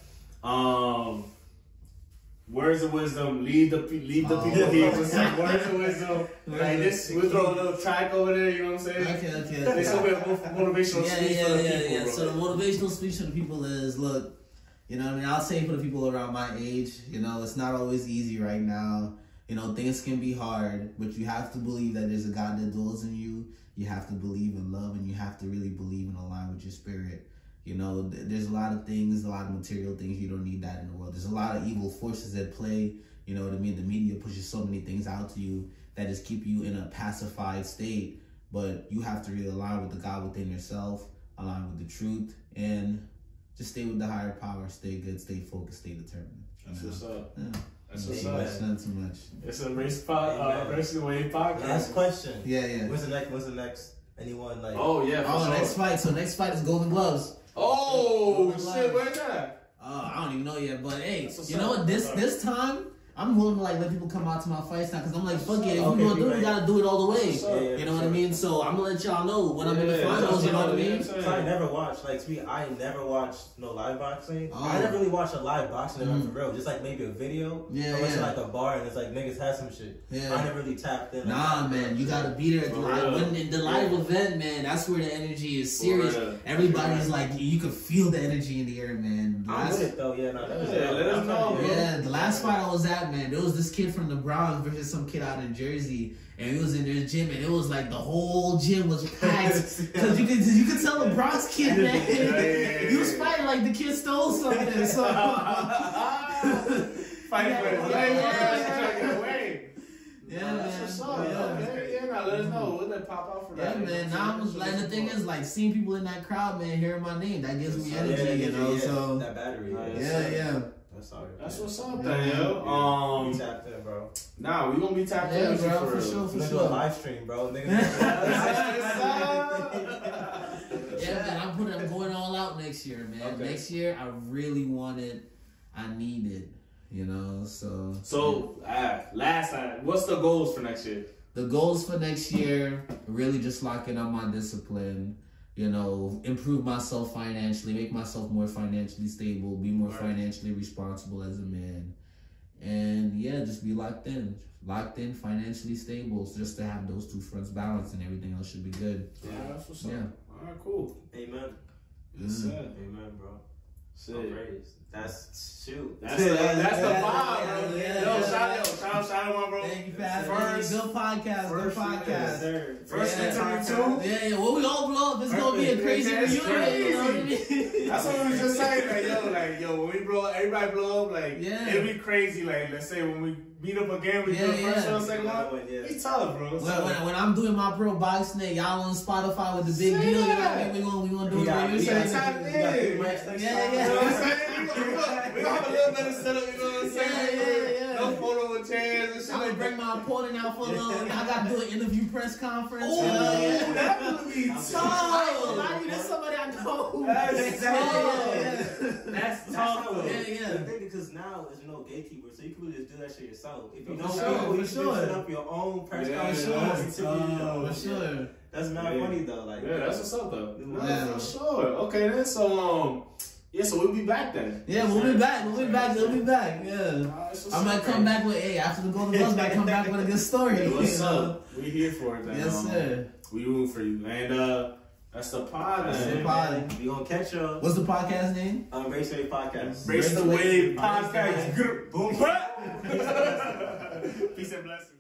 words of wisdom. Lead the people here with some words of wisdom. Like this, we'll throw a little track over there. You know what I'm saying?
Okay.
This will be a motivational speech for the people.
Yeah. So the motivational speech for the people is, look, you know what I mean? I'll say for the people around my age, it's not always easy right now. Things can be hard, but you have to believe that there's a God that dwells in you. You have to believe in love, and you have to really believe and align with your spirit. There's a lot of things, a lot of material things. You don't need that in the world. There's a lot of evil forces at play. You know what I mean? The media pushes so many things out to you that just keep you in a pacified state. But you have to really align with the God within yourself, align with the truth, and just stay with the higher power. Stay good, stay focused, stay determined.
That's what's up.
Yeah.
That's what's up.
Not too much.
It's a race wave podcast.
Last question.
Yeah.
What's the next? Anyone like?
Oh yeah. Sure.
Next fight. So next fight is Golden Gloves.
Oh shit! Where's that?
I don't even know yet. But hey, you know what? This time I'm willing to let people come out to my fights now, because I'm like, fuck it, if we're gonna do it, we gotta do it all the way. You know what I mean? So I'm gonna let y'all know when I'm in the finals. You know what I mean?
I never watched I never watched no live boxing. I never really watched a live boxing event for real. Just like maybe a video. I went to like a bar and it's like niggas had some shit. I never really tapped in.
Nah, man, you gotta be there. When in the live event, man, that's where the energy is serious. Everybody's like, you can feel the energy in the air, man.
I'm with it though. Let
us know.
Yeah, the last fight I was at, man, there was this kid from the Bronx versus some kid out in Jersey, and he was in their gym, and it was like the whole gym was packed, because you could tell the Bronx kid, man, he was fighting like the kid stole something. So
fighting for it.
Yeah,
that's what's up. Now let us know. We'll let pop out for that.
Yeah, man. Now I'm like, the thing is, like, seeing people in that crowd, man, hearing my name, that gives me energy, you know. So
that battery.
Yeah.
That's what's up, Daniel.
We tapped in, bro.
Nah, we gonna be tapped in,
bro. For sure.
Do a live stream, bro.
Yeah, man. I'm going all out next year, man. Okay. Next year, I really want it. I need it. You know, so
last time, what's the goals for next year?
The goals for next year, really just locking up my discipline, improve myself financially, make myself more financially stable, be more financially responsible as a man. And just be locked in, financially stable, just to have those two fronts balanced, and everything else should be good.
Yeah, that's what's up. All right, cool.
Amen.
Yes, sir.
Amen, bro.
Shit. That's shoot.
That's the vibe, bro. Yo, shout out, my bro.
Thank you, Pastor. Good podcast.
First interview too.
Yeah. Well, we all blow up. It's gonna be a crazy reunion. You know what I mean?
That's what we was just saying. Like, yo, when we blow up, everybody blow up. Like, it'll be crazy. Like, let's say when we meet up again, we do the first show, second one. It's tough, bro.
When I'm doing my pro boxing, y'all on Spotify with the big deal. You know what I mean? We gonna do it.
We know what I'm saying? We gonna have a little better setup, you know what I'm saying?
Yeah.
No photo with chairs and shit.
I'm gonna bring my opponent out for a little. I gotta do an interview press conference.
Oh, that would be tough.
I need somebody I know.
That's tough.
Yeah.
The thing because now there's no gatekeeper, so you can really just do that shit yourself. If you don't
know,
you set up your own press conference.
For sure.
That's not funny though. Like,
that's what's up though. For sure. Okay then, so so we'll be back then.
Yeah, we'll be back. Yeah. I might come back with after the Golden Gloves, might come back with a good story.
What's up? We here for it then.
Yes, sir.
We room for you. And that's the pod.
We gonna catch y'all.
What's the podcast name?
Brace the Wave Podcast.
Brace the Wave Podcast. Boom. Peace and blessings.